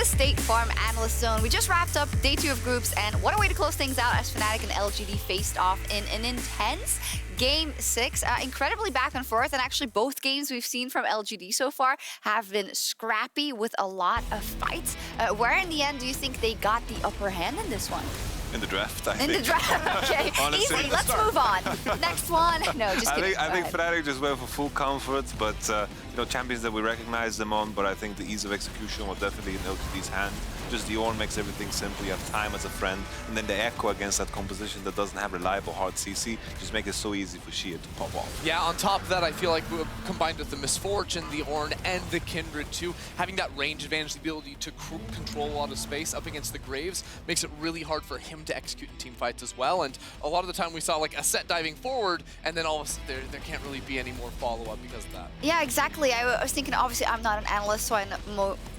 the State Farm Analyst Zone. We just wrapped up day 2 of groups, and what a way to close things out as Fnatic and LGD faced off in an intense Game 6. Incredibly back and forth, and actually both games we've seen from LGD so far have been scrappy with a lot of fights. Where in the end do you think they got the upper hand in this one? In the draft, I think. In the draft, okay. Honestly, easy, let's move on. Next one. No, just kidding. I think Fnatic just went for full comfort, but you know, champions that we recognize them on, but I think the ease of execution was definitely in LGD's hand. Just the Ornn makes everything simple. You have time as a friend, and then the Echo against that composition that doesn't have reliable hard CC just make it so easy for Shia to pop off. Yeah, on top of that, I feel like combined with the Misfortune, the Ornn, and the Kindred too, having that range advantage, the ability to control a lot of space up against the Graves makes it really hard for him to execute in team fights as well. And a lot of the time we saw like a set diving forward, and then all of a sudden there can't really be any more follow-up because of that. Yeah, exactly. I was thinking, obviously I'm not an analyst, so I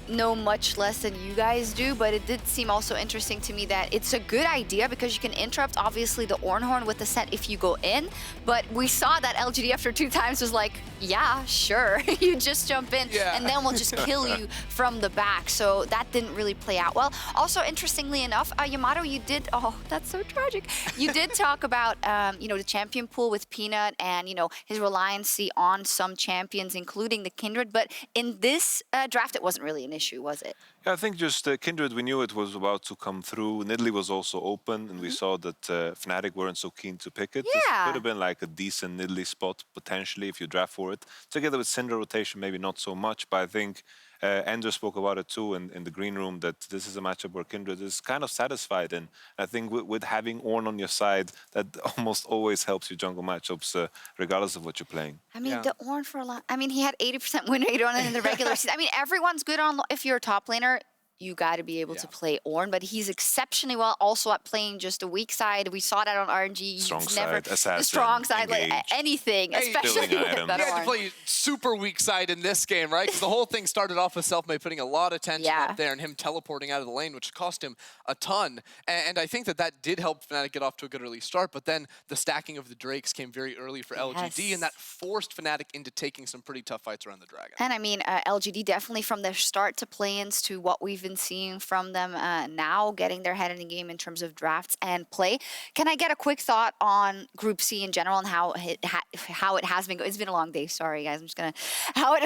know much less than you guys do, but it did seem also interesting to me that it's a good idea because you can interrupt obviously the Ornhorn with the set if you go in, but we saw that LGD after 2 times was like, yeah, sure, you just jump in and then we'll just kill you from the back. So that didn't really play out well. Also, interestingly enough, Yamato, you did, oh, that's so tragic. You did talk about, you know, the champion pool with Peanut and, you know, his reliancy on some champions, including the Kindred, but in this draft, it wasn't really an issue, was it? Yeah, I think just Kindred, we knew it was about to come through. Nidalee was also open, and we saw that Fnatic weren't so keen to pick it. Yeah. This could have been like a decent Nidalee spot, potentially, if you draft for it. Together with Syndra rotation, maybe not so much, but I think Ender spoke about it too in the green room, that this is a matchup where Kindred is kind of satisfied in. I think with having Ornn on your side, that almost always helps your jungle matchups, regardless of what you're playing. I mean, the Ornn for a lot. I mean, he had 80% win rate on it in the regular season. I mean, everyone's good on, if you're a top laner, you got to be able to play Ornn, but he's exceptionally well also at playing just a weak side. We saw that on RNG. Strong he's side, never, assassin, strong side, engage, like anything, especially with that You had to Ornn. play super weak side in this game, right? Because the whole thing started off with Selfmade putting a lot of tension up there and him teleporting out of the lane, which cost him a ton. And I think that did help Fnatic get off to a good early start, but then the stacking of the Drakes came very early for LGD, and that forced Fnatic into taking some pretty tough fights around the Dragon. And I mean, LGD definitely from their start to play-ins to what we've been seeing from them now, getting their head in the game in terms of drafts and play. Can I get a quick thought on Group C in general and how it has been going? It's been a long day, sorry guys. I'm just gonna how it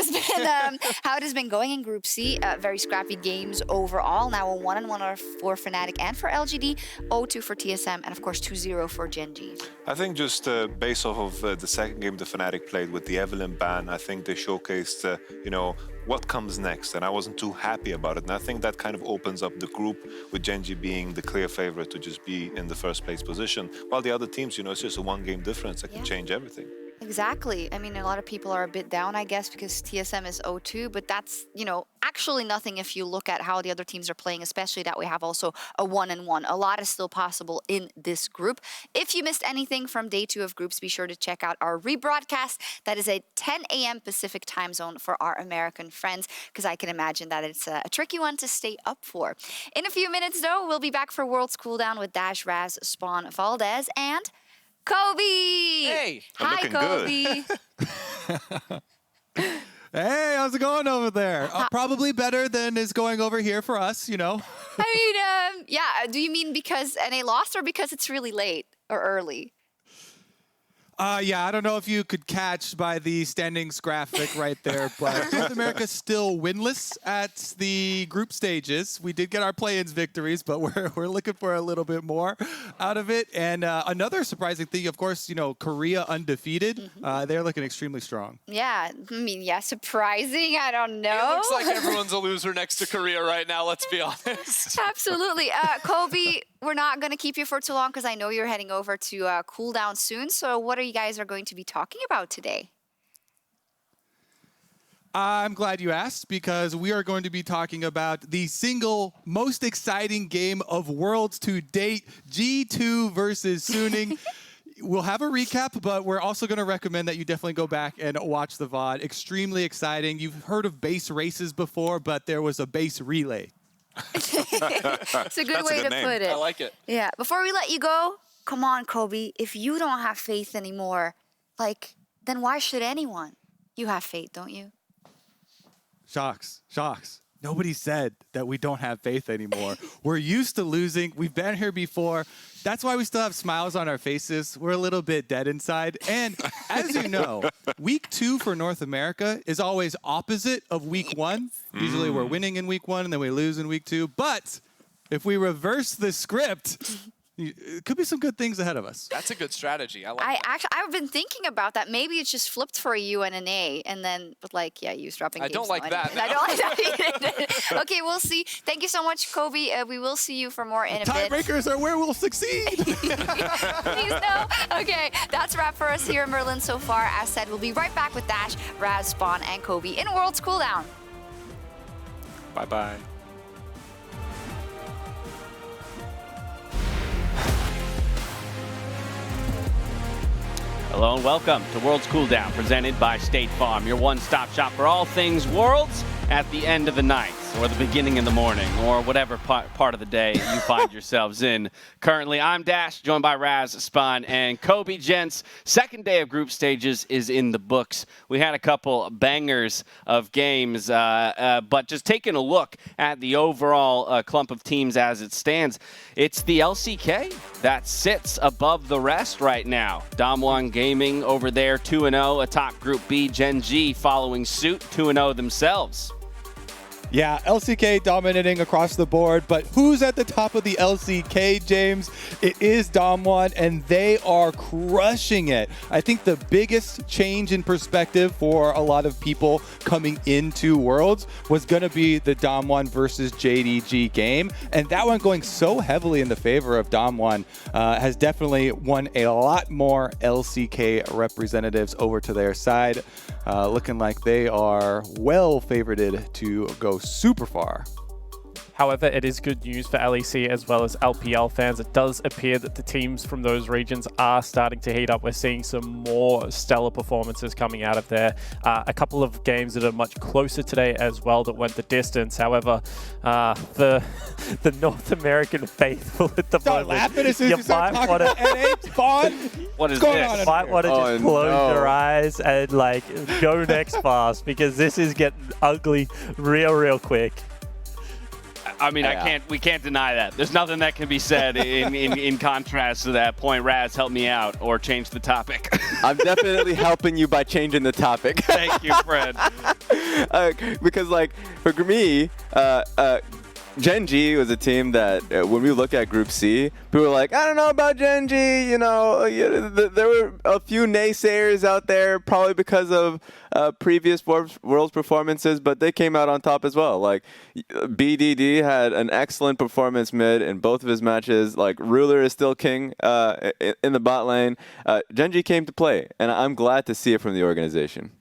has been going in Group C. Very scrappy games overall. Now a 1-1 for Fnatic and for LGD, 0-2 for TSM, and of course 2-0 for Gen G. I think just based off of the second game the Fnatic played with the Evelynn ban, I think they showcased, you know, what comes next, and I wasn't too happy about it. And I think that kind of opens up the group with Gen G being the clear favorite to just be in the first place position, while the other teams, you know, it's just a 1-game difference that can change everything. Exactly. I mean, a lot of people are a bit down, I guess, because TSM is 0-2, but that's, you know, actually nothing if you look at how the other teams are playing, especially that we have also a 1-1. A lot is still possible in this group. If you missed anything from day 2 of groups, be sure to check out our rebroadcast. That is at 10 a.m. Pacific time zone for our American friends, because I can imagine that it's a tricky one to stay up for. In a few minutes, though, we'll be back for World's Cooldown with Dash, Raz, Spawn, Valdez, and Kobe! Hey! Hi, Kobe! Hey, how's it going over there? Probably better than is going over here for us, you know. I mean, yeah, do you mean because NA lost or because it's really late or early? Yeah, I don't know if you could catch by the standings graphic right there, but North America's still winless at the group stages. We did get our play-ins victories, but we're looking for a little bit more out of it. And another surprising thing, of course, you know, Korea undefeated. They're looking extremely strong. Yeah, I mean, yeah, surprising. I don't know. It looks like everyone's a loser next to Korea right now, let's be honest. Absolutely. Kobe, we're not going to keep you for too long because I know you're heading over to Cooldown soon. So what are you guys going to be talking about today? I'm glad you asked, because we are going to be talking about the single most exciting game of Worlds to date, G2 versus Suning. We'll have a recap, but we're also going to recommend that you definitely go back and watch the VOD. Extremely exciting. You've heard of base races before, but there was a base relay. It's a good way to put it. I like it. Yeah. Before we let you go, come on, Kobe. If you don't have faith anymore, like, then why should anyone? You have faith, don't you? Shocks. Nobody said that we don't have faith anymore. We're used to losing. We've been here before. That's why we still have smiles on our faces. We're a little bit dead inside. And as you know, week 2 for North America is always opposite of week 1. Usually we're winning in week 1 and then we lose in week 2. But if we reverse the script, it could be some good things ahead of us. That's a good strategy. I like that. I've been thinking about that. Maybe it's just flipped for a U and an A, and then, but like, yeah, U's dropping. I don't like that. I don't like that. Okay, we'll see. Thank you so much, Kobe. We will see you for more in a bit. Tiebreakers are where we'll succeed. Please no. Okay, that's a wrap for us here in Berlin so far. As said, we'll be right back with Dash, Raz, Spawn, and Kobe in Worlds Cooldown. Bye-bye. Hello and welcome to Worlds Cooldown, presented by State Farm, your one-stop shop for all things Worlds at the end of the night, or the beginning of the morning, or whatever part of the day you find yourselves in. Currently, I'm Dash, joined by Raz, Spawn, and Kobe. Gents, second day of group stages is in the books. We had a couple bangers of games, but just taking a look at the overall clump of teams as it stands, it's the LCK that sits above the rest right now. Dom1 Gaming over there, 2-0 atop Group B. Gen G following suit, 2-0 themselves. Yeah, LCK dominating across the board, but who's at the top of the LCK, James? It is Dom1, and they are crushing it. I think the biggest change in perspective for a lot of people coming into Worlds was going to be the Dom1 versus JDG game, and that one going so heavily in the favor of Dom1 has definitely won a lot more LCK representatives over to their side, looking like they are well favorited to go super far. However, it is good news for LEC as well as LPL fans. It does appear that the teams from those regions are starting to heat up. We're seeing some more stellar performances coming out of there. A couple of games that are much closer today as well that went the distance. However, the North American faithful at the Start moment, laughing as soon as you start talking about NA, Spawn. What is What's going this? on You might want to just close your eyes and like go next fast, because this is getting ugly real quick. I mean, we can't deny that. There's nothing that can be said in contrast to that point. Raz, help me out or change the topic. I'm definitely helping you by changing the topic. Thank you, Fred. Because, like, for me, Gen G was a team that, when we look at Group C, people were like, I don't know about Gen G, you know, there were a few naysayers out there, probably because of previous Worlds performances, but they came out on top as well. Like, BDD had an excellent performance mid in both of his matches. Like, Ruler is still king in the bot lane. Gen G came to play, and I'm glad to see it from the organization.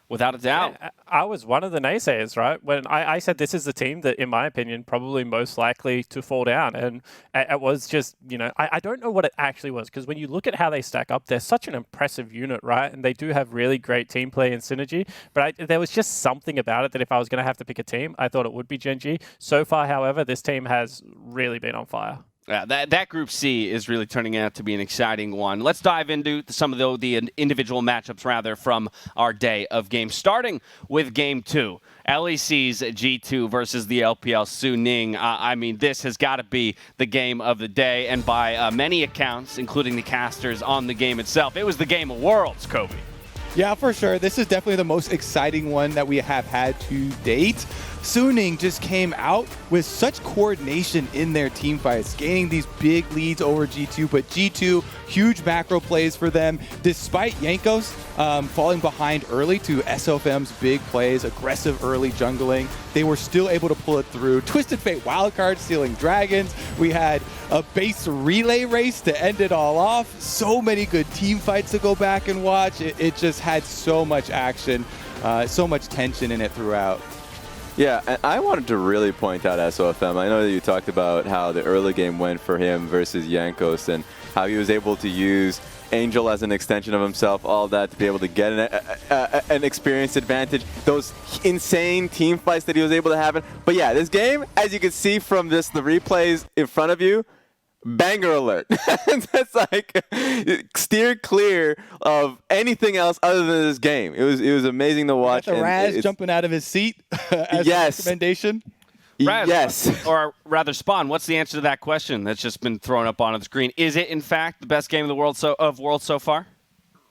Without a doubt. I was one of the naysayers, right? When I said this is the team that, in my opinion, probably most likely to fall down. And it was just, you know, I don't know what it actually was, because when you look at how they stack up, they're such an impressive unit, right? And they do have really great team play and synergy. But there was just something about it that if I was going to have to pick a team, I thought it would be Gen G. So far, however, this team has really been on fire. Yeah, that Group C is really turning out to be an exciting one. Let's dive into some of the individual matchups, rather, from our day of games. Starting with Game 2, LEC's G2 versus the LPL Suning. I mean, this has got to be the game of the day, and by many accounts, including the casters on the game itself, it was the game of Worlds, Kobe. Yeah, for sure. This is definitely the most exciting one that we have had to date. Suning just came out with such coordination in their team fights, gaining these big leads over G2, but G2, huge macro plays for them. Despite Jankos falling behind early to SOFM's big plays, aggressive early jungling, they were still able to pull it through. Twisted Fate wildcard stealing dragons. We had a base relay race to end it all off. So many good team fights to go back and watch. It just had so much action, so much tension in it throughout. Yeah, and I wanted to really point out SOFM. I know that you talked about how the early game went for him versus Jankos and how he was able to use Angel as an extension of himself, all that, to be able to get an experience advantage. Those insane team fights that he was able to have. But yeah, this game, as you can see from the replays in front of you, banger alert. That's like, steer clear of anything else other than this game. It was amazing to watch. The Raz jumping out of his seat as a recommendation. Raz, Yes. or rather, Spawn, what's the answer to that question that's just been thrown up on the screen? Is it, in fact, the best game of the world so far?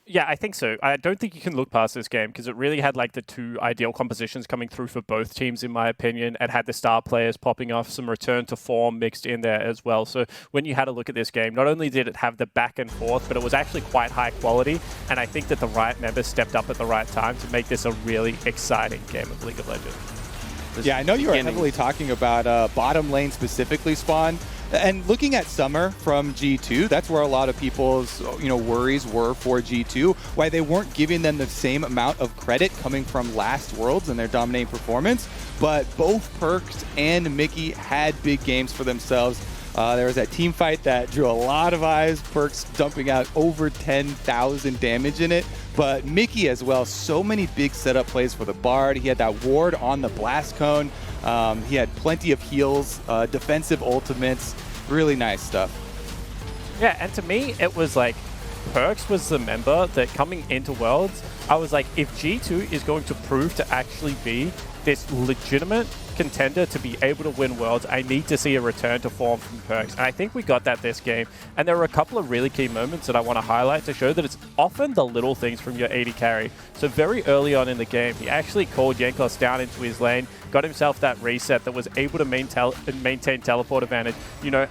Yeah, I think so. I don't think you can look past this game because it really had like the two ideal compositions coming through for both teams, in my opinion. It had the star players popping off, some return to form mixed in there as well. So when you had a look at this game, not only did it have the back and forth, but it was actually quite high quality. And I think that the right members stepped up at the right time to make this a really exciting game of League of Legends. Yeah, I know you are heavily talking about bottom lane specifically, Spawn. And looking at Summer from G2, that's where a lot of people's worries were for G2, why they weren't giving them the same amount of credit coming from last Worlds and their dominating performance. But both Perkz and Mickey had big games for themselves. There was that team fight that drew a lot of eyes, Perkz dumping out over 10,000 damage in it. But Mickey as well, so many big setup plays for the Bard. He had that ward on the blast cone. He had plenty of heals, defensive ultimates, really nice stuff. Yeah, and to me, it was like Perkz was the member that coming into Worlds, I was like, if G2 is going to prove to actually be this legitimate contender to be able to win Worlds, I need to see a return to form from Perkz. And I think we got that this game. And there were a couple of really key moments that I want to highlight to show that it's often the little things from your AD carry. So very early on in the game, he actually called Jankos down into his lane, got himself that reset that was able to maintain teleport advantage.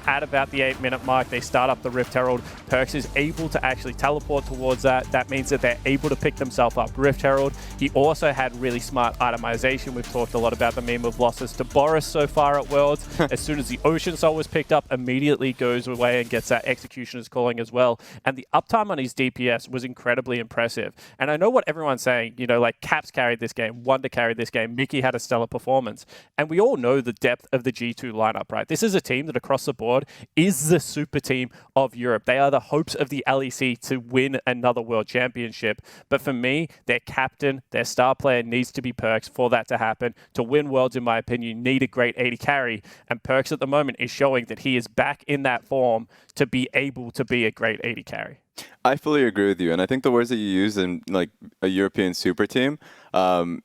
At about the 8-minute mark, they start up the Rift Herald. Perkz is able to actually teleport towards that. That means that they're able to pick themselves up Rift Herald. He also had really smart itemization. We've talked a lot about the meme of losses to Boris so far at Worlds. As soon as the Ocean Soul was picked up, immediately goes away and gets that Executioner's Calling as well. And the uptime on his DPS was incredibly impressive. And I know what everyone's saying, like Caps carried this game, Wonder carried this game, Mickey had a stellar performance. And we all know the depth of the G2 lineup, right? This is a team that across the board is the super team of Europe. They are the hopes of the LEC to win another world championship. But for me, their captain, their star player needs to be Perkz for that to happen. To win Worlds, in my opinion, you need a great AD carry. And Perkz at the moment is showing that he is back in that form to be able to be a great AD carry. I fully agree with you. And I think the words that you use in like a European super team,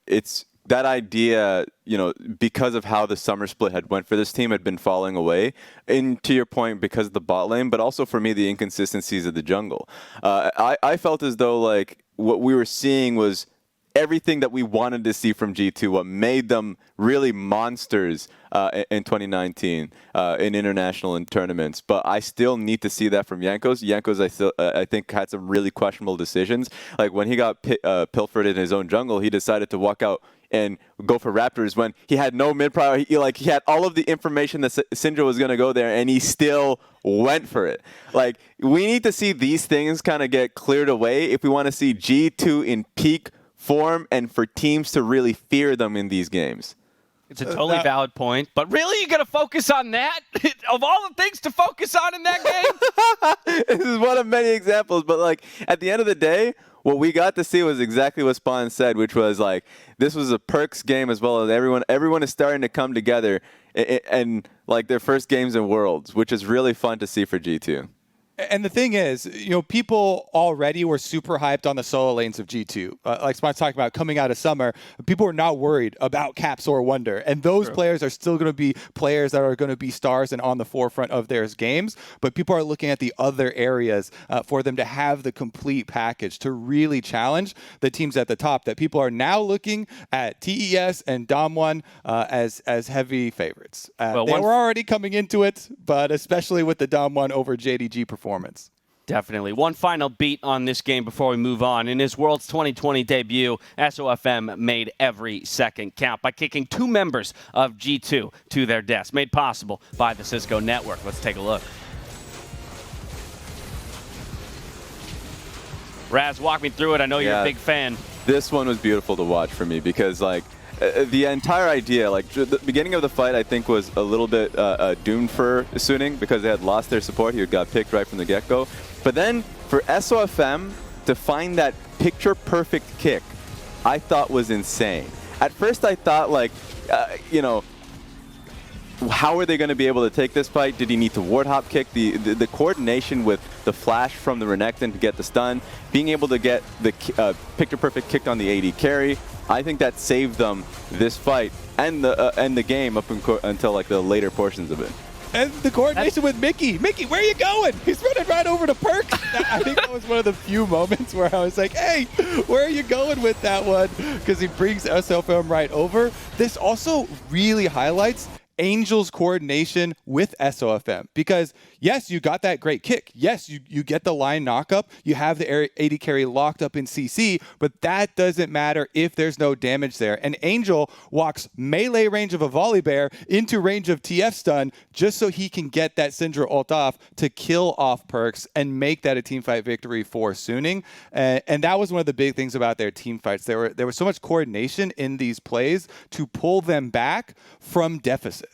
it's that idea, because of how the summer split had went for this team had been falling away. And to your point, because of the bot lane, but also for me, the inconsistencies of the jungle. I felt as though like what we were seeing was everything that we wanted to see from G2, what made them really monsters in 2019 in international and tournaments. But I still need to see that from Jankos. Jankos, I think, had some really questionable decisions. Like when he got pilfered in his own jungle, he decided to walk out and go for Raptors when he had no mid prior. He had all of the information that Syndra was going to go there, and he still went for it. Like, we need to see these things kind of get cleared away if we want to see G2 in peak form and for teams to really fear them in these games. It's a totally valid point, but really, you're going to focus on that? Of all the things to focus on in that game? This is one of many examples, but like at the end of the day, what we got to see was exactly what Spawn said, which was like, this was a Perkz game as well as everyone is starting to come together and like their first games in Worlds, which is really fun to see for G2. And the thing is, people already were super hyped on the solo lanes of G2. Like Spawn's talking about coming out of summer, people are not worried about Caps or Wonder. And those players are still going to be players that are going to be stars and on the forefront of their games. But people are looking at the other areas for them to have the complete package to really challenge the teams at the top. That people are now looking at TES and Dom1 as heavy favorites. They were already coming into it, but especially with the Dom1 over JDG performance. Definitely. One final beat on this game before we move on. In his Worlds 2020 debut, SOFM made every second count by kicking 2 members of G2 to their deaths, made possible by the Cisco network. Let's take a look. Raz, walk me through it. I know you're a big fan. This one was beautiful to watch for me because, like, the entire idea, like the beginning of the fight, I think was a little bit doomed for Suning because they had lost their support. He got picked right from the get-go. But then for SOFM to find that picture-perfect kick, I thought was insane. At first I thought, like, how are they going to be able to take this fight? Did he need to ward hop kick? The coordination with the flash from the Renekton to get the stun, being able to get the picture perfect kicked on the AD carry, I think that saved them this fight and the game up until like the later portions of it. And the coordination with Mickey. Mickey, where are you going? He's running right over to Perks. I think that was one of the few moments where I was like, hey, where are you going with that one? Because he brings SOFM right over. This also really highlights Angel's coordination with SOFM, because yes, you got that great kick. Yes, you get the line knockup. You have the AD carry locked up in CC, but that doesn't matter if there's no damage there. And Angel walks melee range of a volley bear into range of TF stun just so he can get that Syndra ult off to kill off Perks and make that a team fight victory for Suning. And that was one of the big things about their team fights. There was so much coordination in these plays to pull them back from deficits.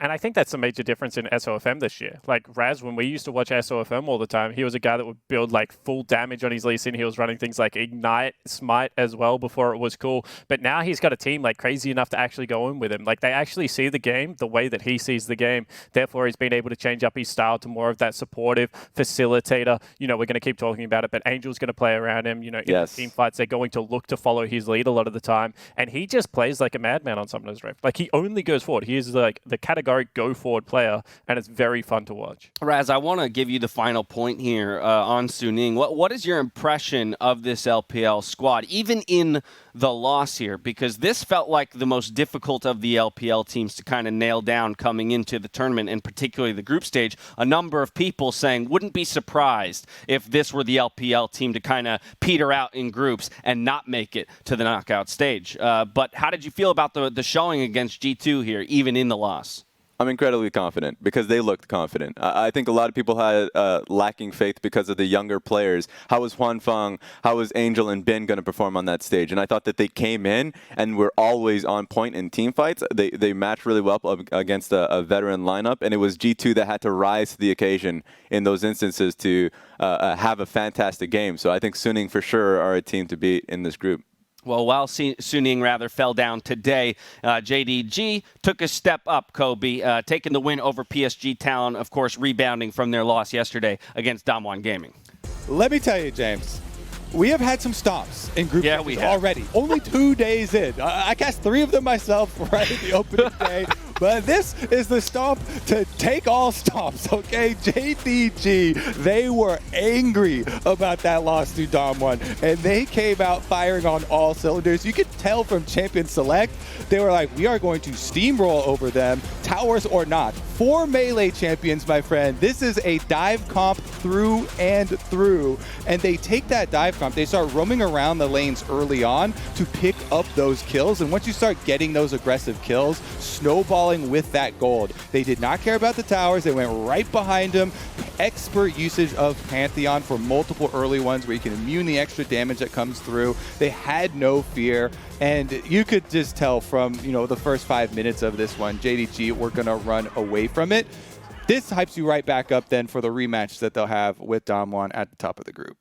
And I think that's a major difference in SOFM this year. Like Raz, when we used to watch SOFM all the time, he was a guy that would build like full damage on his Lee Sin. He was running things like Ignite, Smite as well before it was cool. But now he's got a team like crazy enough to actually go in with him. Like they actually see the game the way that he sees the game. Therefore, he's been able to change up his style to more of that supportive facilitator. You know, we're going to keep talking about it, but Angel's going to play around him. You know, in the team fights, they're going to look to follow his lead a lot of the time. And he just plays like a madman on Summoner's Rift. Like he only goes forward. He is like the categoric go forward player, and it's very fun to watch. Raz, I want to give you the final point here on Suning. What is your impression of this LPL squad, even in the loss here? Because this felt like the most difficult of the LPL teams to kind of nail down coming into the tournament, and particularly the group stage. A number of people saying wouldn't be surprised if this were the LPL team to kind of peter out in groups and not make it to the knockout stage. But how did you feel about the showing against G2 here, even in the loss? I'm incredibly confident because they looked confident. I think a lot of people had lacking faith because of the younger players. How was Huanfeng, how was Angel and Bin going to perform on that stage? And I thought that they came in and were always on point in team fights. They matched really well against a veteran lineup, and it was G2 that had to rise to the occasion in those instances to have a fantastic game. So I think Suning for sure are a team to beat in this group. Well, while Suning rather fell down today, JDG took a step up, Kobe, taking the win over PSG Talon, of course, rebounding from their loss yesterday against Damwon Gaming. Let me tell you, James, we have had some stops in group stages already. Only 2 days in. I cast 3 of them myself right at the opening day. But this is the stomp to take all stomps, okay? JDG, they were angry about that loss to Damwon, and they came out firing on all cylinders. You could tell from Champion Select, they were like, we are going to steamroll over them, towers or not. 4 melee champions, my friend. This is a dive comp through and through. And they take that dive comp, they start roaming around the lanes early on to pick up those kills. And once you start getting those aggressive kills, snowballing with that gold. They did not care about the towers. They went right behind them. Expert usage of Pantheon for multiple early ones where you can immune the extra damage that comes through. They had no fear. And you could just tell from, the first 5 minutes of this one, JDG were going to run away from it. This hypes you right back up then for the rematch that they'll have with Damwon at the top of the group.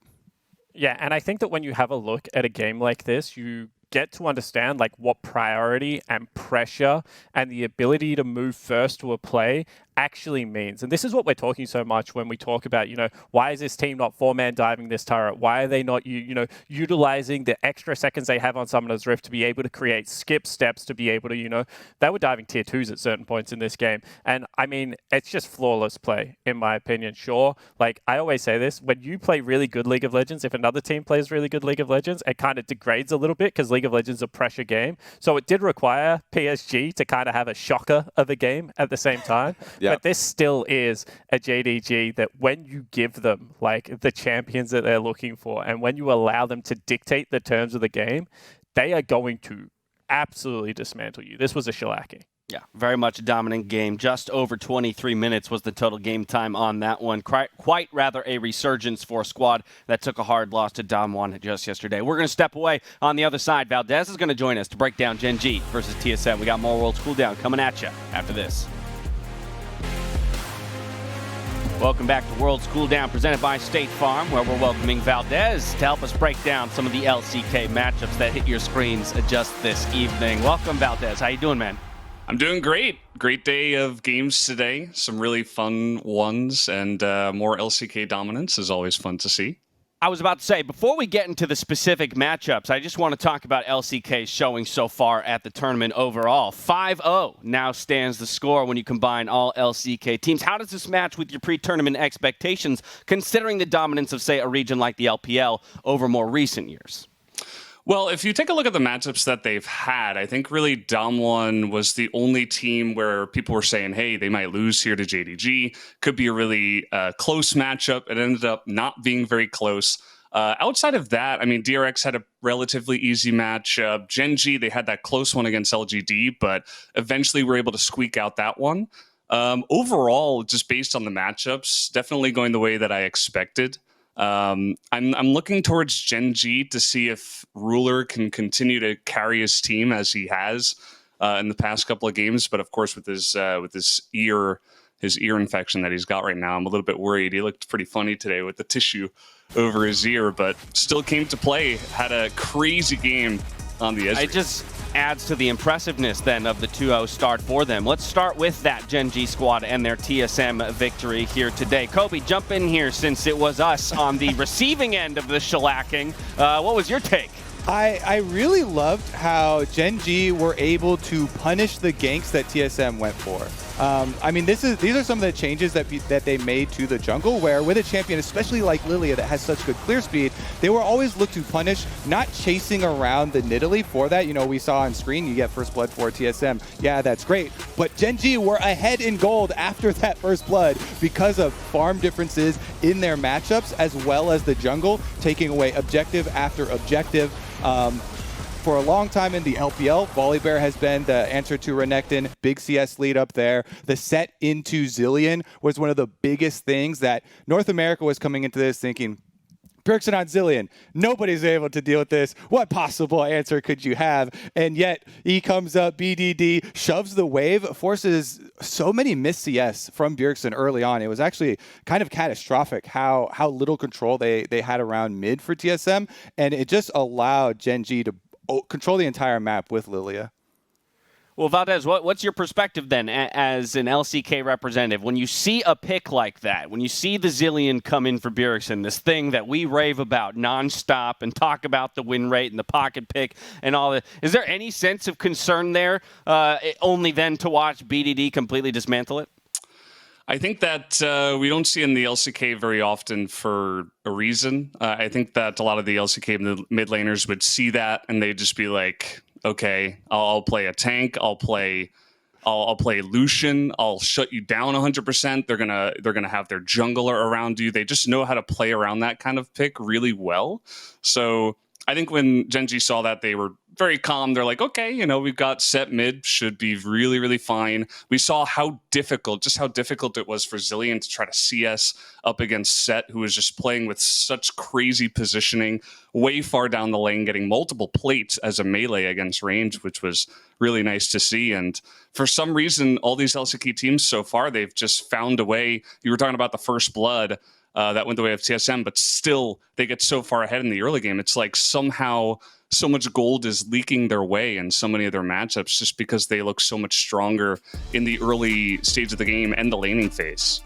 Yeah, and I think that when you have a look at a game like this, you get to understand like what priority and pressure and the ability to move first to a play actually means. And this is what we're talking so much when we talk about, why is this team not 4-man diving this turret? Why are they not, utilizing the extra seconds they have on Summoner's Rift to be able to create skip steps, to be able to, they were diving tier 2s at certain points in this game. And I mean, it's just flawless play, in my opinion. Sure, like I always say this, when you play really good League of Legends, if another team plays really good League of Legends, it kind of degrades a little bit because League of Legends is a pressure game. So it did require PSG to kind of have a shocker of a game at the same time. Yeah. But this still is a JDG that when you give them like the champions that they're looking for, and when you allow them to dictate the terms of the game, they are going to absolutely dismantle you. This was a shellacking. Yeah, very much a dominant game. Just over 23 minutes was the total game time on that one. Quite rather a resurgence for a squad that took a hard loss to Damwon just yesterday. We're going to step away. On the other side, Valdez is going to join us to break down Gen G versus TSM. We got more Worlds Cooldown coming at you after this. Welcome back to Worlds Cooldown, presented by State Farm, where we're welcoming Valdez to help us break down some of the LCK matchups that hit your screens just this evening. Welcome, Valdez. How you doing, man? I'm doing great. Great day of games today. Some really fun ones, and more LCK dominance is always fun to see. I was about to say, before we get into the specific matchups, I just want to talk about LCK's showing so far at the tournament overall. 5-0 now stands the score when you combine all LCK teams. How does this match with your pre-tournament expectations, considering the dominance of, say, a region like the LPL over more recent years? Well, if you take a look at the matchups that they've had, I think really Damwon was the only team where people were saying, hey, they might lose here to JDG. Could be a really close matchup. It ended up not being very close. Outside of that, I mean, DRX had a relatively easy matchup. Gen.G, they had that close one against LGD, but eventually were able to squeak out that one. Overall, just based on the matchups, definitely going the way that I expected. I'm looking towards Gen.G to see if Ruler can continue to carry his team as he has in the past couple of games. But of course, with his ear infection that he's got right now, I'm a little bit worried. He looked pretty funny today with the tissue over his ear, but still came to play. Had a crazy game on the Ezreal. It just adds to the impressiveness then of the 2-0 start for them. Let's start with that Gen.G squad and their TSM victory here today. Kobe, jump in here since it was us on the receiving end of the shellacking. What was your take? I really loved how Gen.G were able to punish the ganks that TSM went for. I mean, these are some of the changes that they made to the jungle, where with a champion, especially like Lilia, that has such good clear speed, they were always looked to punish, not chasing around the Nidalee for that. You know, we saw on screen, you get first blood for TSM. Yeah, that's great. But Gen.G were ahead in gold after that first blood because of farm differences in their matchups, as well as the jungle taking away objective after objective. For a long time in the LPL, Volibear has been the answer to Renekton, big CS lead up there. The set into Zilean was one of the biggest things that North America was coming into this thinking, Bjergsen on Zilean, nobody's able to deal with this. What possible answer could you have? And yet he comes up, BDD, shoves the wave, forces so many missed CS from Bjergsen early on. It was actually kind of catastrophic how little control they had around mid for TSM, and it just allowed Gen.G to control the entire map with Lilia. Well, Valdez, what's your perspective then as an LCK representative? When you see a pick like that, when you see the Zilean come in for Bjergsen, this thing that we rave about nonstop and talk about the win rate and the pocket pick and all that, is there any sense of concern there, only then to watch BDD completely dismantle it? I think that we don't see in the LCK very often for a reason. I think that a lot of the LCK mid laners would see that and they'd just be like, okay, I'll play a tank, I'll play Lucian, I'll shut you down 100%. They're gonna have their jungler around you. They just know how to play around that kind of pick really well. So I think when Gen.G saw that, they were very calm. They're like, okay, you know, we've got set mid, should be really, really fine. We saw how difficult it was for Zilean to try to CS up against Set, who was just playing with such crazy positioning, way far down the lane, getting multiple plates as a melee against range, which was really nice to see. And for some reason, all these LCK teams so far, they've just found a way. You were talking about the first blood. That went the way of TSM, but still they get so far ahead in the early game. It's like somehow so much gold is leaking their way in so many of their matchups just because they look so much stronger in the early stage of the game and the laning phase.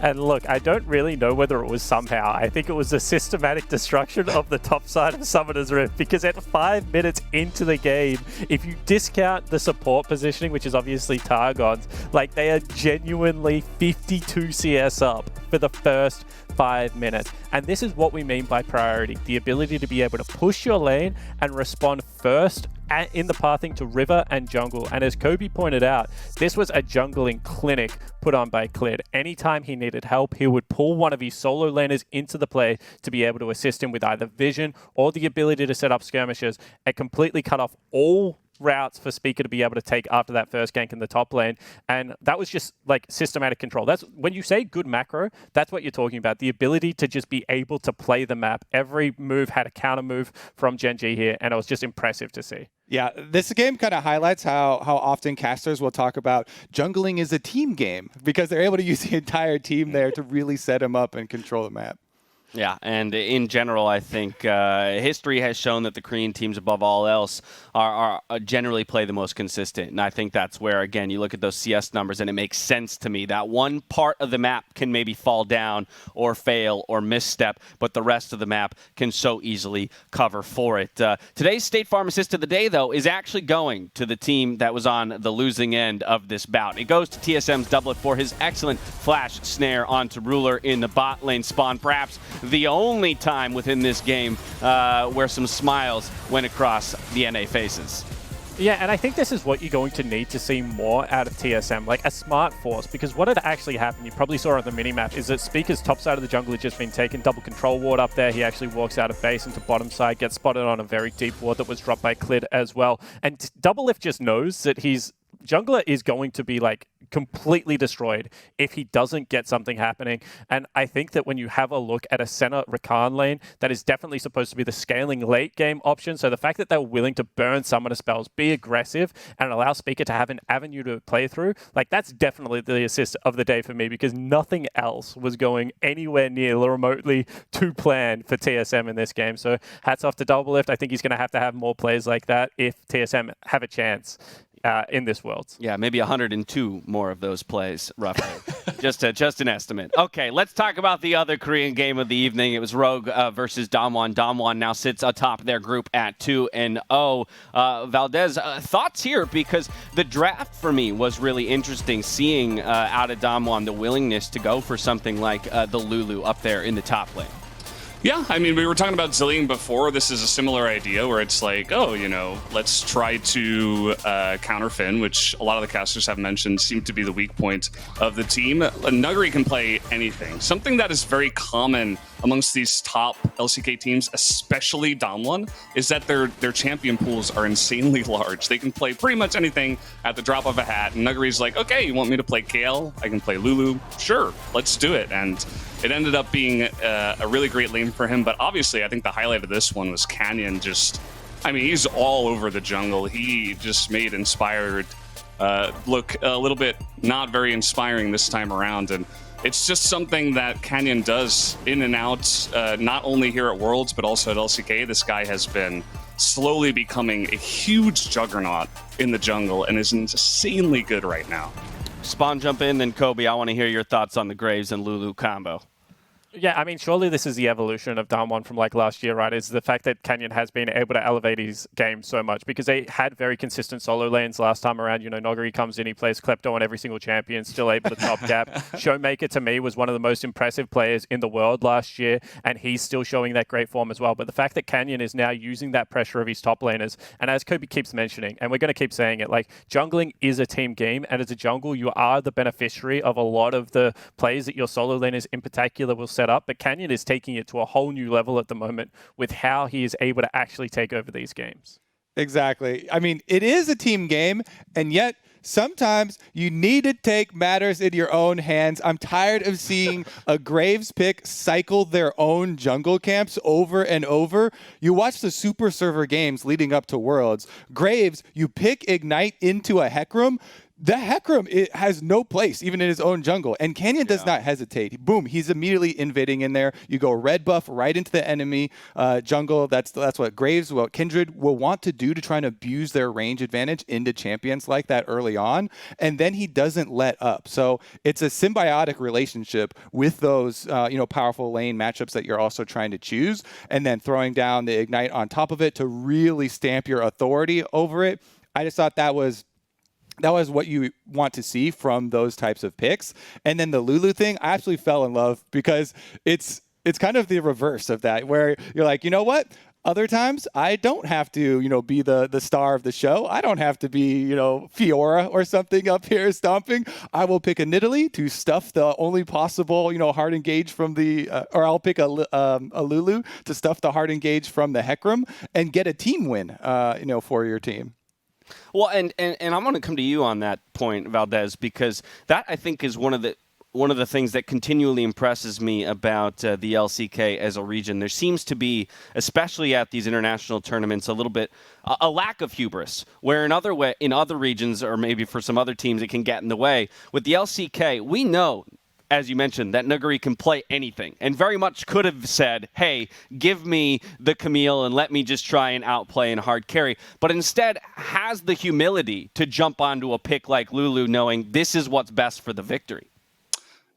And look, I don't really know whether it was somehow. I think it was a systematic destruction of the top side of Summoner's Rift, because at 5 minutes into the game, if you discount the support positioning, which is obviously Targon's, like they are genuinely 52 CS up for the first 5 minutes. And this is what we mean by priority, the ability to be able to push your lane and respond first in the pathing to river and jungle. And as Kobe pointed out, this was a jungling clinic put on by Clid. Anytime he needed help, he would pull one of his solo laners into the play to be able to assist him with either vision or the ability to set up skirmishes and completely cut off all routes for Speaker to be able to take after that first gank in the top lane. And that was just like systematic control. That's when you say good macro, that's what you're talking about. The ability to just be able to play the map. Every move had a counter move from Gen.G here, and it was just impressive to see. Yeah, this game kind of highlights how often casters will talk about jungling is a team game, because they're able to use the entire team there to really set them up and control the map. Yeah, and in general, I think history has shown that the Korean teams, above all else, are generally play the most consistent. And I think that's where, again, you look at those CS numbers, and it makes sense to me that one part of the map can maybe fall down or fail or misstep, but the rest of the map can so easily cover for it. Today's State Farm Assist of the Day, though, is actually going to the team that was on the losing end of this bout. It goes to TSM's Doublet for his excellent flash snare onto Ruler in the bot lane spawn, perhaps the only time within this game where some smiles went across the NA faces. Yeah, and I think this is what you're going to need to see more out of TSM, like a smart force, because what had actually happened, you probably saw on the minimap, is that Speaker's top side of the jungle had just been taken, double control ward up there. He actually walks out of base into bottom side, gets spotted on a very deep ward that was dropped by Clid as well. And Doublelift just knows that his jungler is going to be like completely destroyed if he doesn't get something happening. And I think that when you have a look at a center Rakan lane, that is definitely supposed to be the scaling late game option. So the fact that they're willing to burn summoner spells, be aggressive, and allow Speaker to have an avenue to play through, like that's definitely the assist of the day for me, because nothing else was going anywhere near remotely to plan for TSM in this game. So hats off to Doublelift. I think he's going to have more plays like that if TSM have a chance in this world. Yeah, maybe 102 more of those plays, roughly. just an estimate. Okay, let's talk about the other Korean game of the evening. It was Rogue versus Damwon. Damwon now sits atop their group at 2-0. Valdez, thoughts here? Because the draft for me was really interesting, seeing out of Damwon the willingness to go for something like the Lulu up there in the top lane. Yeah, I mean, we were talking about Zillion before. This is a similar idea where it's like, oh, you know, let's try to counter Finn, which a lot of the casters have mentioned seemed to be the weak point of the team. Nuggery can play anything. Something that is very common amongst these top LCK teams, especially Damwon, is that their champion pools are insanely large. They can play pretty much anything at the drop of a hat. And Nuggery's like, okay, you want me to play KL? I can play Lulu? Sure, let's do it. And it ended up being a really great lane for him, but obviously I think the highlight of this one was Canyon just, I mean, he's all over the jungle. He just made Inspired look a little bit not very inspiring this time around, and it's just something that Canyon does in and out, not only here at Worlds, but also at LCK. This guy has been slowly becoming a huge juggernaut in the jungle and is insanely good right now. Spawn, jump in, then Kobe, I want to hear your thoughts on the Graves and Lulu combo. Yeah, I mean, surely this is the evolution of Damwon from like last year, right? Is the fact that Canyon has been able to elevate his game so much, because they had very consistent solo lanes last time around. You know, Noguri comes in, he plays Klepto on every single champion, still able to top gap. Showmaker, to me, was one of the most impressive players in the world last year, and he's still showing that great form as well. But the fact that Canyon is now using that pressure of his top laners, and as Kobe keeps mentioning, and we're going to keep saying it, like, jungling is a team game, and as a jungle, you are the beneficiary of a lot of the plays that your solo laners in particular will set up, but Canyon is taking it to a whole new level at the moment with how he is able to actually take over these games. Exactly. I mean, it is a team game, and yet sometimes you need to take matters in your own hands. I'm tired of seeing a Graves pick cycle their own jungle camps over and over. You watch the Super Server games leading up to Worlds. Graves, you pick Ignite into a Hecarim. The Hecarim, it has no place, even in his own jungle. And Canyon does not hesitate. Boom, he's immediately invading in there. You go red buff right into the enemy jungle. That's what Graves, what Kindred will want to do to try and abuse their range advantage into champions like that early on. And then he doesn't let up. So it's a symbiotic relationship with those powerful lane matchups that you're also trying to choose. And then throwing down the Ignite on top of it to really stamp your authority over it. I just thought that was what you want to see from those types of picks. And then the Lulu thing, I absolutely fell in love, because it's kind of the reverse of that, where you're like, you know what? Other times I don't have to, be the star of the show. I don't have to be, Fiora or something up here stomping. I will pick a Nidalee to stuff the only possible, hard engage from the, or I'll pick a Lulu to stuff the hard engage from the Hecarim and get a team win, for your team. Well, and I'm going to come to you on that point, Valdez, because that, I think, is one of the things that continually impresses me about the LCK as a region. There seems to be, especially at these international tournaments, a little bit a lack of hubris, where in other regions, or maybe for some other teams, it can get in the way. With the LCK, we know as you mentioned, that Nuguri can play anything and very much could have said, hey, give me the Camille and let me just try and outplay and hard carry, but instead has the humility to jump onto a pick like Lulu knowing this is what's best for the victory.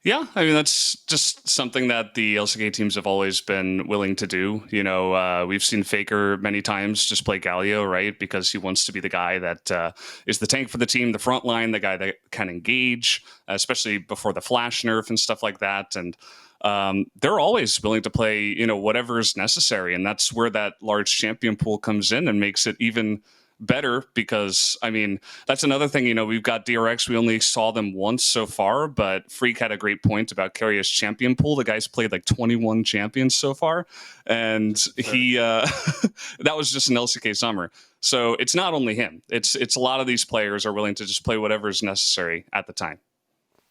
Yeah, I mean, that's just something that the LCK teams have always been willing to do. You know, we've seen Faker many times just play Galio, right? Because he wants to be the guy that is the tank for the team, the front line, the guy that can engage, especially before the flash nerf and stuff like that. And they're always willing to play, you know, whatever is necessary. And that's where that large champion pool comes in and makes it even better, because I mean, that's another thing. You know, we've got DRX, we only saw them once so far, but Freak had a great point about Carrier's champion pool. The guy's played like 21 champions so far, and he that was just an LCK summer. So it's not only him, it's a lot of these players are willing to just play whatever is necessary at the time.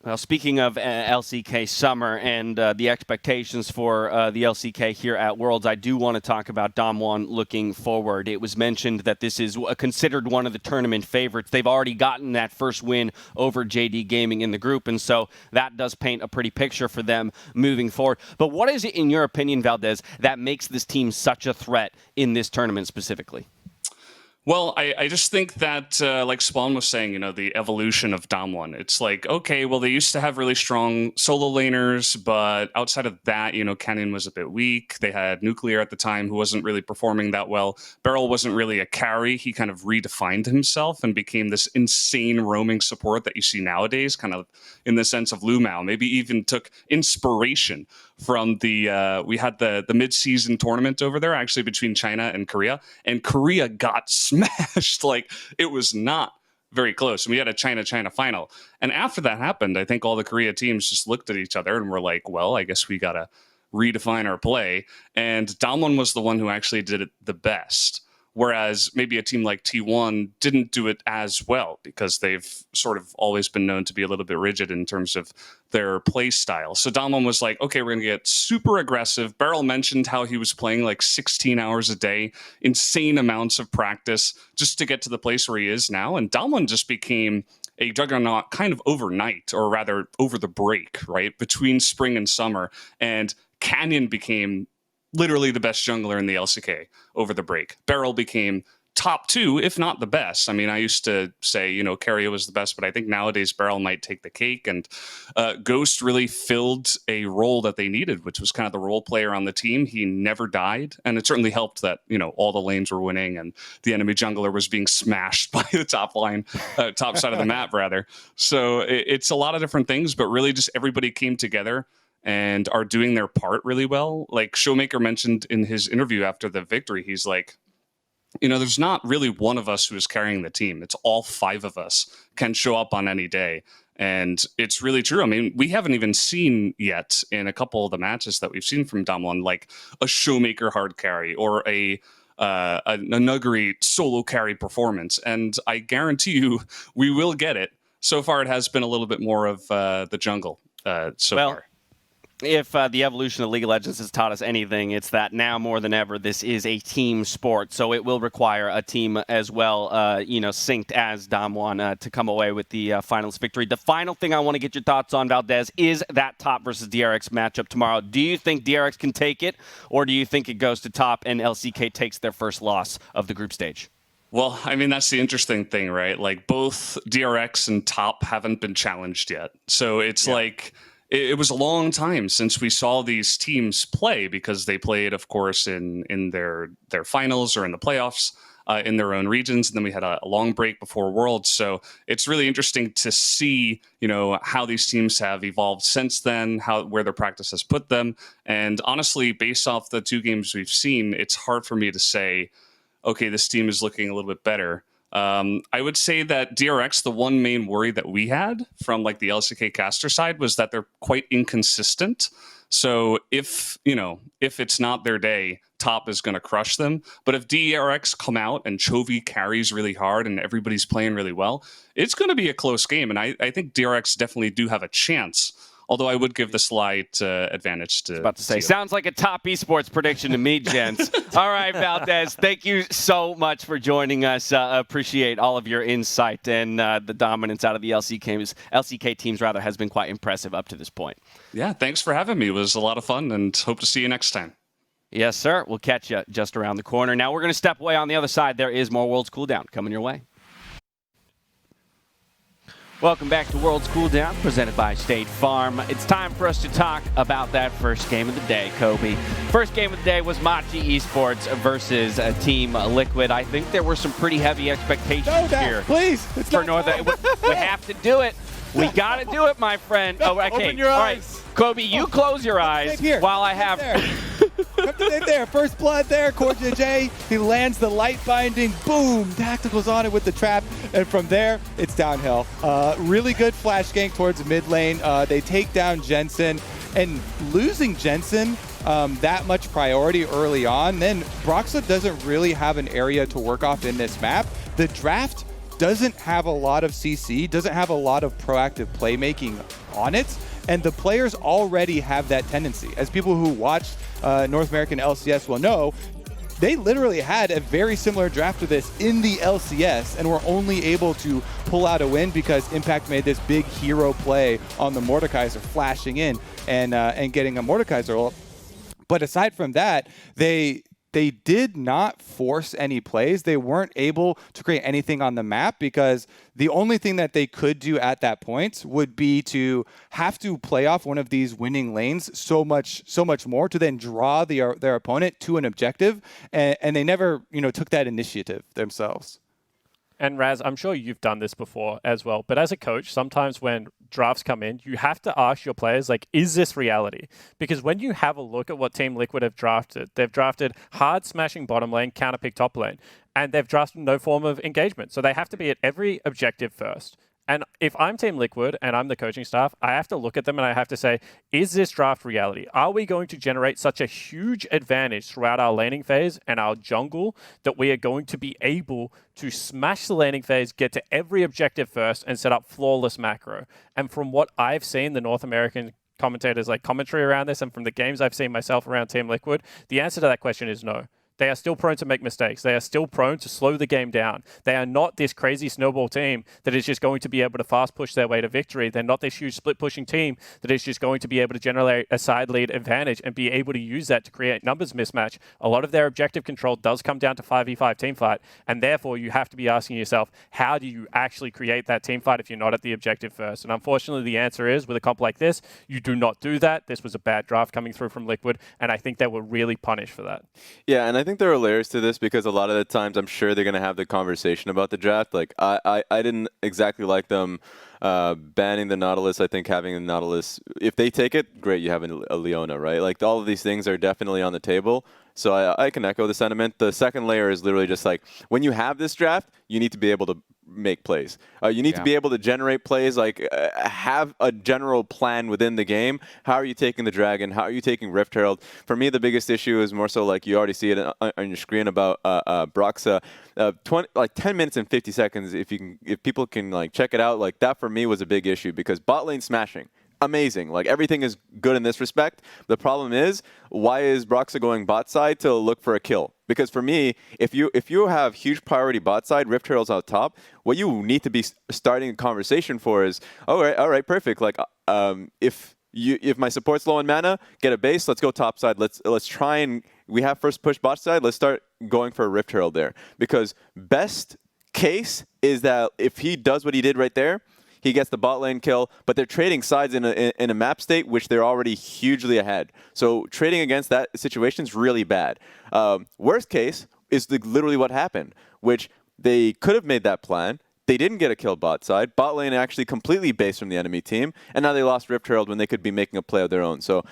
Well, speaking of LCK Summer and the expectations for the LCK here at Worlds, I do want to talk about Damwon looking forward. It was mentioned that this is considered one of the tournament favorites. They've already gotten that first win over JD Gaming in the group, and so that does paint a pretty picture for them moving forward. But what is it, in your opinion, Valdez, that makes this team such a threat in this tournament specifically? Well, I just think that, like Spawn was saying, you know, the evolution of Damwon. It's like, okay, well, they used to have really strong solo laners, but outside of that, you know, Canyon was a bit weak. They had Nuclear at the time, who wasn't really performing that well. Beryl wasn't really a carry. He kind of redefined himself and became this insane roaming support that you see nowadays, kind of in the sense of Lumao. Maybe even took inspiration from the we had the mid-season tournament over there, actually, between China and Korea got smashed. Like, it was not very close, and we had a China final. And after that happened, I think all the Korea teams just looked at each other and were like, well, I guess we gotta redefine our play. And Damwon was the one who actually did it the best, whereas maybe a team like T1 didn't do it as well, because they've sort of always been known to be a little bit rigid in terms of their play style. So Damwon was like, okay, we're going to get super aggressive. Beryl mentioned how he was playing like 16 hours a day, insane amounts of practice just to get to the place where he is now. And Damwon just became a juggernaut kind of overnight, or rather over the break, right? Between spring and summer. And Canyon became literally the best jungler in the LCK over the break. Beryl became top 2, if not the best. I mean, I used to say, you know, Carrier was the best, but I think nowadays Beryl might take the cake. And Ghost really filled a role that they needed, which was kind of the role player on the team. He never died, and it certainly helped that, you know, all the lanes were winning and the enemy jungler was being smashed by the top side of the map, rather. So it's a lot of different things, but really just everybody came together and are doing their part really well. Like Showmaker mentioned in his interview after the victory, he's like, you know, there's not really one of us who is carrying the team. It's all 5 of us can show up on any day. And it's really true. I mean, we haven't even seen yet in a couple of the matches that we've seen from Damwon, like a Showmaker hard carry or a Nuguri solo carry performance. And I guarantee you we will get it. So far, it has been a little bit more of the jungle so far. If the evolution of League of Legends has taught us anything, it's that now more than ever, this is a team sport. So it will require a team as well, synced as Damwon to come away with the finals victory. The final thing I want to get your thoughts on, Valdez, is that Top versus DRX matchup tomorrow. Do you think DRX can take it, or do you think it goes to Top and LCK takes their first loss of the group stage? Well, I mean, that's the interesting thing, right? Like, both DRX and Top haven't been challenged yet. So it's like... It was a long time since we saw these teams play, because they played, of course, in their finals or in the playoffs in their own regions. And then we had a long break before Worlds. So it's really interesting to see, you know, how these teams have evolved since then, where their practice has put them. And honestly, based off the 2 games we've seen, it's hard for me to say, okay, this team is looking a little bit better. I would say that DRX, the one main worry that we had from like the LCK caster side was that they're quite inconsistent. So if it's not their day, Top is going to crush them. But if DRX come out and Chovy carries really hard and everybody's playing really well, it's going to be a close game. And I think DRX definitely do have a chance Although I would give the slight advantage to. About to say, Teal. sounds like a top esports prediction to me, gents. All right, Valdez, thank you so much for joining us. Appreciate all of your insight, and the dominance out of the LCK teams rather has been quite impressive up to this point. Yeah, thanks for having me. It was a lot of fun, and hope to see you next time. Yes, sir. We'll catch you just around the corner. Now we're going to step away on the other side. There is more Worlds Cooldown coming your way. Welcome back to Worlds Cooldown, presented by State Farm. It's time for us to talk about that first game of the day, Kobe. First game of the day was Machi Esports versus Team Liquid. I think there were some pretty heavy expectations here. Please, it's for not North. We have to do it. We got to do it, my friend. Oh, okay. Open your All eyes. right. Kobe, you close your eyes Here. while I have... There, first blood there, Cordia J. He lands the light binding, boom, Tactical's on it with the trap, and from there, it's downhill. Really good flash gank towards mid lane. They take down Jensen, and losing Jensen, that much priority early on, then Broxa doesn't really have an area to work off in this map. The draft doesn't have a lot of CC, doesn't have a lot of proactive playmaking on it, and the players already have that tendency. As people who watched North American LCS will know, they literally had a very similar draft to this in the LCS and were only able to pull out a win because Impact made this big hero play on the Mordekaiser, flashing in and getting a Mordekaiser ult. But aside from that, they did not force any plays. They weren't able to create anything on the map because the only thing that they could do at that point would be to have to play off one of these winning lanes so much more to then draw their opponent to an objective, and they never took that initiative themselves. And Raz, I'm sure you've done this before as well, but as a coach, sometimes when drafts come in, you have to ask your players, like, is this reality? Because when you have a look at what Team Liquid have drafted, they've drafted hard smashing bottom lane, counter pick top lane, and they've drafted no form of engagement. So they have to be at every objective first. And if I'm Team Liquid and I'm the coaching staff, I have to look at them and I have to say, is this draft reality? Are we going to generate such a huge advantage throughout our laning phase and our jungle that we are going to be able to smash the laning phase, get to every objective first, and set up flawless macro? And from what I've seen, the North American commentators like commentary around this, and from the games I've seen myself around Team Liquid, the answer to that question is no. They are still prone to make mistakes. They are still prone to slow the game down. They are not this crazy snowball team that is just going to be able to fast push their way to victory. They're not this huge split pushing team that is just going to be able to generate a side lead advantage and be able to use that to create numbers mismatch. A lot of their objective control does come down to 5v5 team fight, and therefore you have to be asking yourself, how do you actually create that team fight if you're not at the objective first? And unfortunately, the answer is, with a comp like this, you do not do that. This was a bad draft coming through from Liquid, and I think they were really punished for that. Yeah, and I think there are layers to this because a lot of the times I'm sure they're going to have the conversation about the draft. Like, I didn't exactly like them banning the Nautilus. I think having the Nautilus, if they take it, great, you have a Leona, right? Like, all of these things are definitely on the table. So I can echo the sentiment. The second layer is literally just like, when you have this draft, you need to be able to make plays. You need to be able to generate plays, like have a general plan within the game. How are you taking the Dragon? How are you taking Rift Herald? For me, the biggest issue is more so like you already see it on your screen about Broxa. 10 minutes and 50 seconds, if people can like check it out, like that for me was a big issue because bot lane smashing. Amazing. Like, everything is good in this respect. The problem is, why is Broxa going bot side to look for a kill? Because for me, if you have huge priority bot side, Rift Herald's out top, what you need to be starting a conversation for is, all right, perfect. Like, if my support's low on mana, get a base, let's go top side. Let's try and we have first push bot side. Let's start going for a Rift Herald there. Because best case is that if he does what he did right there, he gets the bot lane kill, but they're trading sides in a map state which they're already hugely ahead. So trading against that situation is really bad. Worst case is literally what happened, which they could have made that plan. They didn't get a kill bot side. Bot lane actually completely based from the enemy team, and now they lost Rift Herald when they could be making a play of their own. So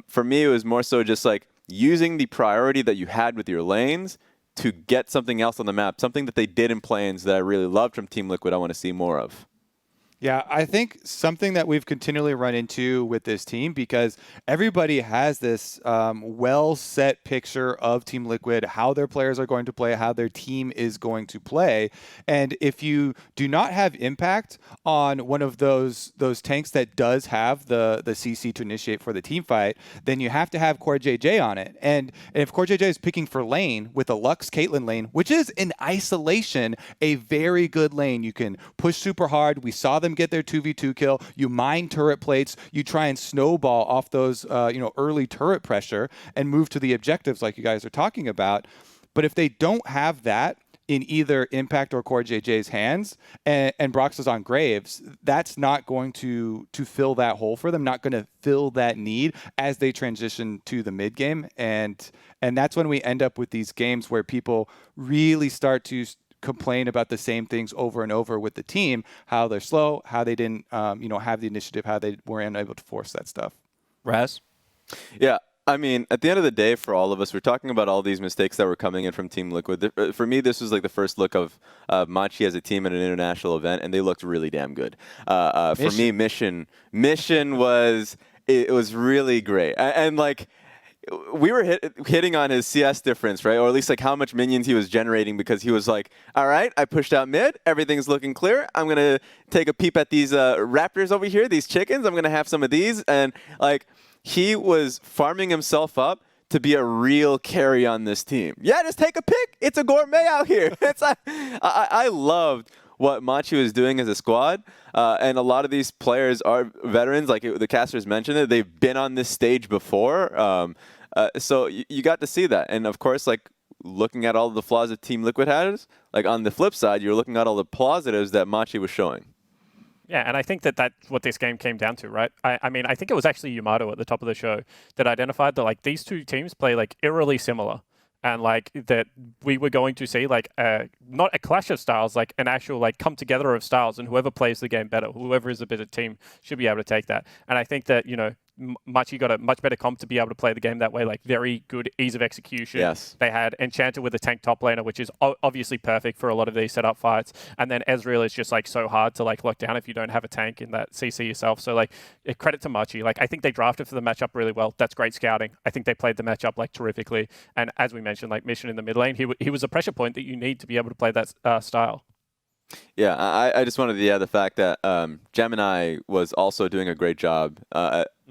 for me, it was more so just like using the priority that you had with your lanes to get something else on the map, something that they did in play-ins that I really loved from Team Liquid I want to see more of. Yeah, I think something that we've continually run into with this team, because everybody has this well-set picture of Team Liquid, how their players are going to play, how their team is going to play. And if you do not have impact on one of those tanks that does have the CC to initiate for the team fight, then you have to have Core JJ on it. And if Core JJ is picking for lane with a Lux Caitlyn lane, which is in isolation a very good lane, you can push super hard. We saw them get their 2v2 kill. You mine turret plates. You try and snowball off those early turret pressure and move to the objectives like you guys are talking about. But if they don't have that in either Impact or Core JJ's hands, and Brox is on Graves, that's not going to fill that hole for them, not going to fill that need as they transition to the mid game. And that's when we end up with these games where people really start to complain about the same things over and over with the team, how they're slow, how they didn't have the initiative, how they were unable to force that stuff. Raz? Yeah. I mean, at the end of the day, for all of us, we're talking about all these mistakes that were coming in from Team Liquid. For me, this was like the first look of Machi as a team at an international event, and they looked really damn good. For me, Mission was really great, and like, we were hitting on his CS difference, right? Or at least like how much minions he was generating, because he was like, all right, I pushed out mid, everything's looking clear. I'm going to take a peep at these raptors over here, these chickens. I'm going to have some of these. And like, he was farming himself up to be a real carry on this team. Yeah, just take a pick. It's a gourmet out here. I loved what Machi was doing as a squad. And a lot of these players are veterans, like the casters mentioned it. They've been on this stage before. So you got to see that. And of course, like, looking at all the flaws that Team Liquid has, like on the flip side, you're looking at all the positives that Machi was showing. Yeah, and I think that's what this game came down to, right? I mean, I think it was actually Yamato at the top of the show that identified that like these two teams play like eerily similar. And like that we were going to see like not a clash of styles, like an actual like come together of styles, and whoever plays the game better, whoever is a better team should be able to take that. And I think that, Machi got a much better comp to be able to play the game that way, like very good ease of execution. Yes. They had Enchanter with a tank top laner, which is obviously perfect for a lot of these setup fights. And then Ezreal is just like so hard to like lock down if you don't have a tank in that CC yourself. So like credit to Machi. Like I think they drafted for the matchup really well. That's great scouting. I think they played the matchup like terrifically. And as we mentioned, like Mission in the mid lane, he was a pressure point that you need to be able to play that style. Yeah, I just wanted to add the fact that Gemini was also doing a great job,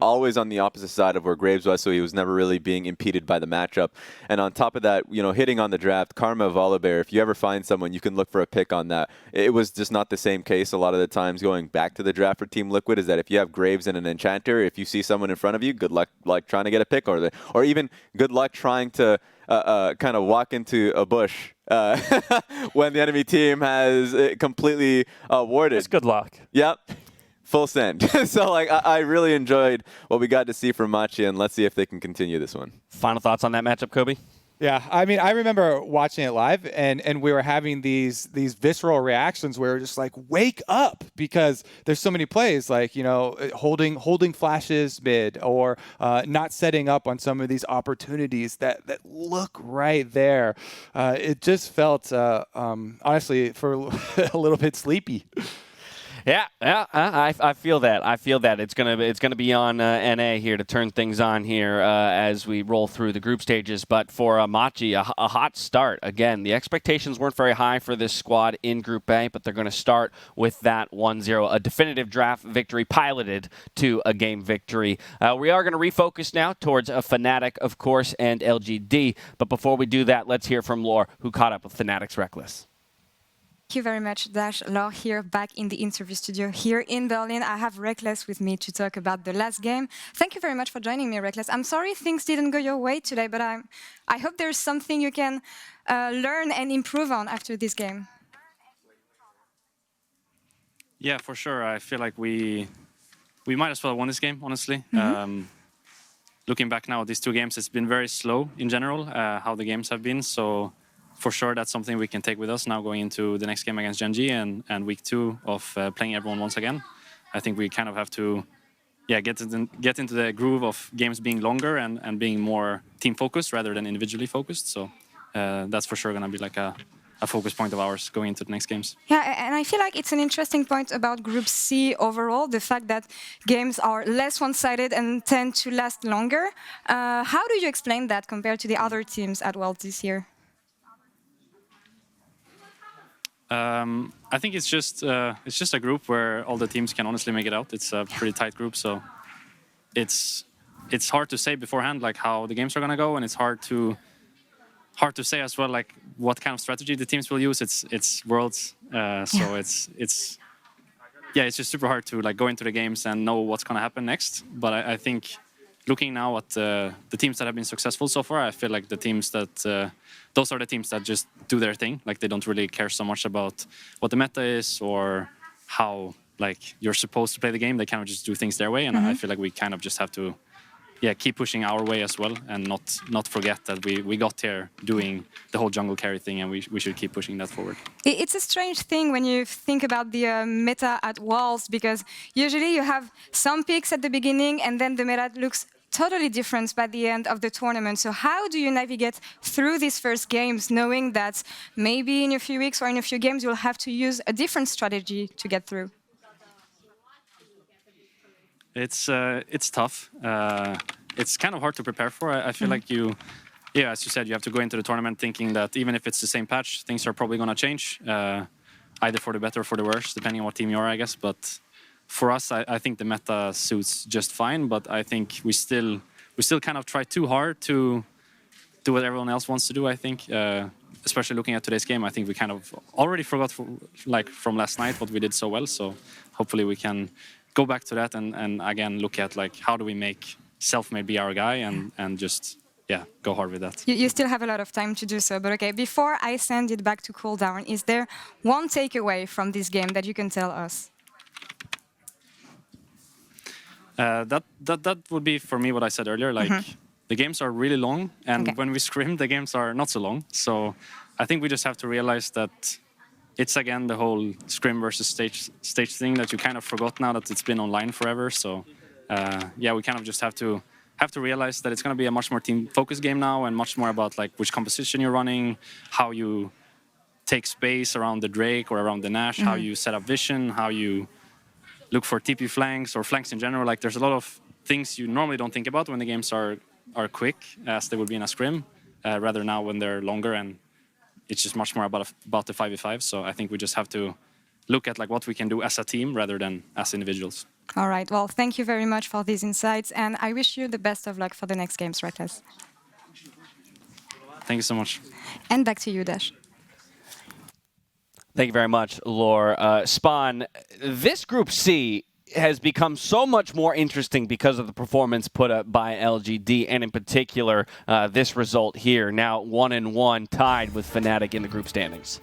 always on the opposite side of where Graves was, so he was never really being impeded by the matchup. And on top of that, hitting on the draft, Karma Volibear, if you ever find someone, you can look for a pick on that. It was just not the same case a lot of the times going back to the draft for Team Liquid, is that if you have Graves and an Enchanter, if you see someone in front of you, good luck like trying to get a pick, or even good luck trying to kind of walk into a bush when the enemy team has it completely warded. It's good luck. Yep. Full send. So like I really enjoyed what we got to see from Machi, and let's see if they can continue this one. Final thoughts on that matchup, Kobe? Yeah, I mean, I remember watching it live, and we were having these visceral reactions where we're just like, wake up, because there's so many plays like, holding flashes mid, or not setting up on some of these opportunities that look right there. It just felt, honestly, for a little bit sleepy. Yeah, I feel that. It's gonna be on NA here to turn things on here as we roll through the group stages. But for Machi, a hot start. Again, the expectations weren't very high for this squad in Group A, but they're going to start with that 1-0, a definitive draft victory piloted to a game victory. We are going to refocus now towards Fnatic, of course, and LGD. But before we do that, let's hear from Lore, who caught up with Fnatic's Reckless. Thank you very much, Dash. Laure here, back in the interview studio here in Berlin. I have Reckless with me to talk about the last game. Thank you very much for joining me, Reckless. I'm sorry things didn't go your way today, but I hope there's something you can learn and improve on after this game. Yeah, for sure. I feel like we might as well have won this game, honestly. Looking back now at these two games, it's been very slow in general, how the games have been. So for sure, that's something we can take with us now going into the next game against Gen G and week 2 of playing everyone once again. I think we kind of have to get into the groove of games being longer and being more team-focused rather than individually focused. So that's for sure going to be like a a focus point of ours going into the next games. Yeah, and I feel like it's an interesting point about Group C overall, the fact that games are less one-sided and tend to last longer. How do you explain that compared to the other teams at Worlds this year? I think it's just a group where all the teams can honestly make it out. It's a pretty tight group, so it's hard to say beforehand like how the games are gonna go, and it's hard to say as well like what kind of strategy the teams will use. It's Worlds, so it's just super hard to like go into the games and know what's gonna happen next. But I think looking now at the teams that have been successful so far, I feel like the teams that those are the teams that just do their thing. Like they don't really care so much about what the meta is or how like you're supposed to play the game. They kind of just do things their way, and I feel like we kind of just have to keep pushing our way as well, and not forget that we got here doing the whole jungle carry thing, and we should keep pushing that forward. It's a strange thing when you think about the meta at Worlds, because usually you have some picks at the beginning and then the meta looks totally different by the end of the tournament. So how do you navigate through these first games, knowing that maybe in a few weeks or in a few games you'll have to use a different strategy to get through? It's tough. It's kind of hard to prepare for. I feel like as you said, you have to go into the tournament thinking that even if it's the same patch, things are probably going to change, either for the better or for the worse, depending on what team you are, I guess. But for us, I think the meta suits just fine. But I think we still kind of try too hard to do what everyone else wants to do. I think, especially looking at today's game, I think we kind of already forgot from last night what we did so well. So hopefully we can go back to that and again look at like how do we make self-made be our guy and just go hard with that. You still have a lot of time to do so, but okay, before I send it back to Cooldown, is there one takeaway from this game that you can tell us? That would be for me what I said earlier, like the games are really long, and when we scrim the games are not so long. So I think we just have to realize that it's again the whole scrim versus stage thing that you kind of forgot now that it's been online forever. So we kind of just have to realize that it's going to be a much more team-focused game now, and much more about like which composition you're running, how you take space around the Drake or around the Nash, how you set up vision, how you look for TP flanks or flanks in general. Like there's a lot of things you normally don't think about when the games are quick, as they would be in a scrim, rather now when they're longer, and it's just much more about the 5v5. So I think we just have to look at like what we can do as a team rather than as individuals. All right. Well, thank you very much for these insights, and I wish you the best of luck for the next games, Reckless. Thank you so much. And back to you, Dash. Thank you very much, Laure. Spawn, this Group C has become so much more interesting because of the performance put up by LGD, and in particular, this result here, now 1-1, tied with Fnatic in the group standings.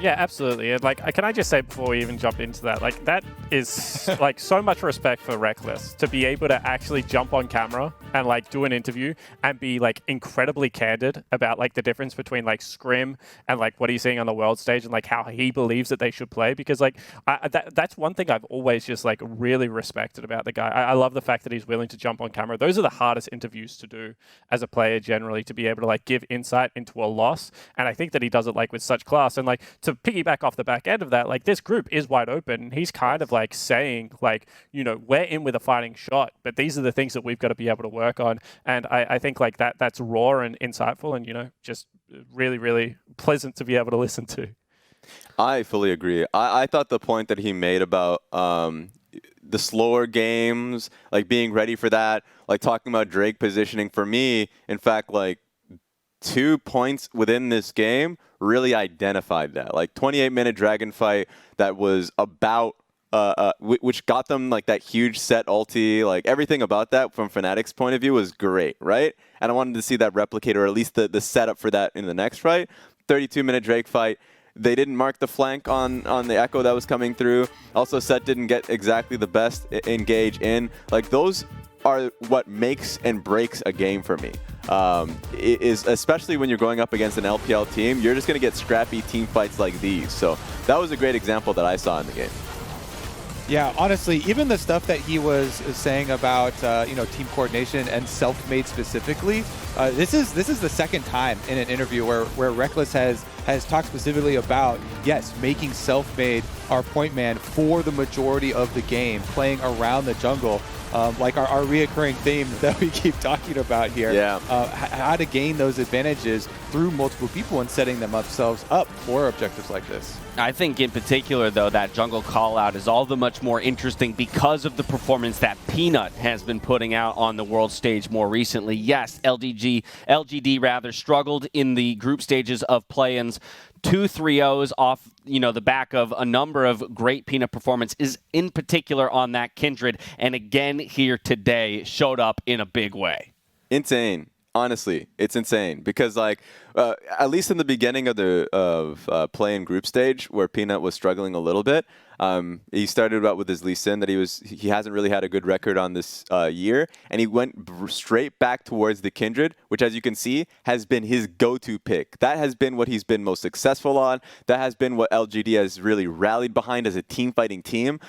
Yeah, absolutely. And like, can I just say before we even jump into that, like that is like so much respect for Reckless to be able to actually jump on camera and like do an interview and be like incredibly candid about like the difference between like scrim and like what he's seeing on the world stage and like how he believes that they should play. Because like that's one thing I've always just like really respected about the guy. I love the fact that he's willing to jump on camera. Those are the hardest interviews to do as a player generally, to be able to like give insight into a loss. And I think that he does it like with such class. And like to piggyback off the back end of that, like this group is wide open. He's kind of like saying like, you know, we're in with a fighting shot, but these are the things that we've got to be able to work on. And I think like that's raw and insightful, and, you know, just really, really pleasant to be able to listen to. I fully agree. I thought the point that he made about the slower games, like being ready for that, like talking about Drake positioning, for me, in fact, like 2 points within this game really identified that. Like 28-minute dragon fight that was about which got them like that huge set ulti, like everything about that from Fnatic's point of view was great, right? And I wanted to see that replicate, or at least the setup for that in the next fight. 32-minute Drake fight. They didn't mark the flank on the echo that was coming through. Also, Set didn't get exactly the best engage in. Like those are what makes and breaks a game for me. It is, especially when you're going up against an LPL team, you're just going to get scrappy team fights like these. So that was a great example that I saw in the game. Yeah, honestly, even the stuff that he was saying about team coordination and self-made specifically, this is the second time in an interview where Reckless has talked specifically about, yes, making self-made our point man for the majority of the game, playing around the jungle. Like our reoccurring theme that we keep talking about here. Yeah. How to gain those advantages through multiple people and setting themselves up for objectives like this. I think in particular, though, that jungle call-out is all the much more interesting because of the performance that Peanut has been putting out on the world stage more recently. Yes, LGD rather struggled in the group stages of play-ins. 2 3-0s off, the back of a number of great Peanut performances, in particular on that Kindred, and again here today showed up in a big way. Insane. Honestly, it's insane because, at least in the beginning of play in group stage, where Peanut was struggling a little bit, he started out with his Lee Sin that he hasn't really had a good record on this year, and he went straight back towards the Kindred, which, as you can see, has been his go-to pick. That has been what he's been most successful on. That has been what LGD has really rallied behind as a team-fighting team.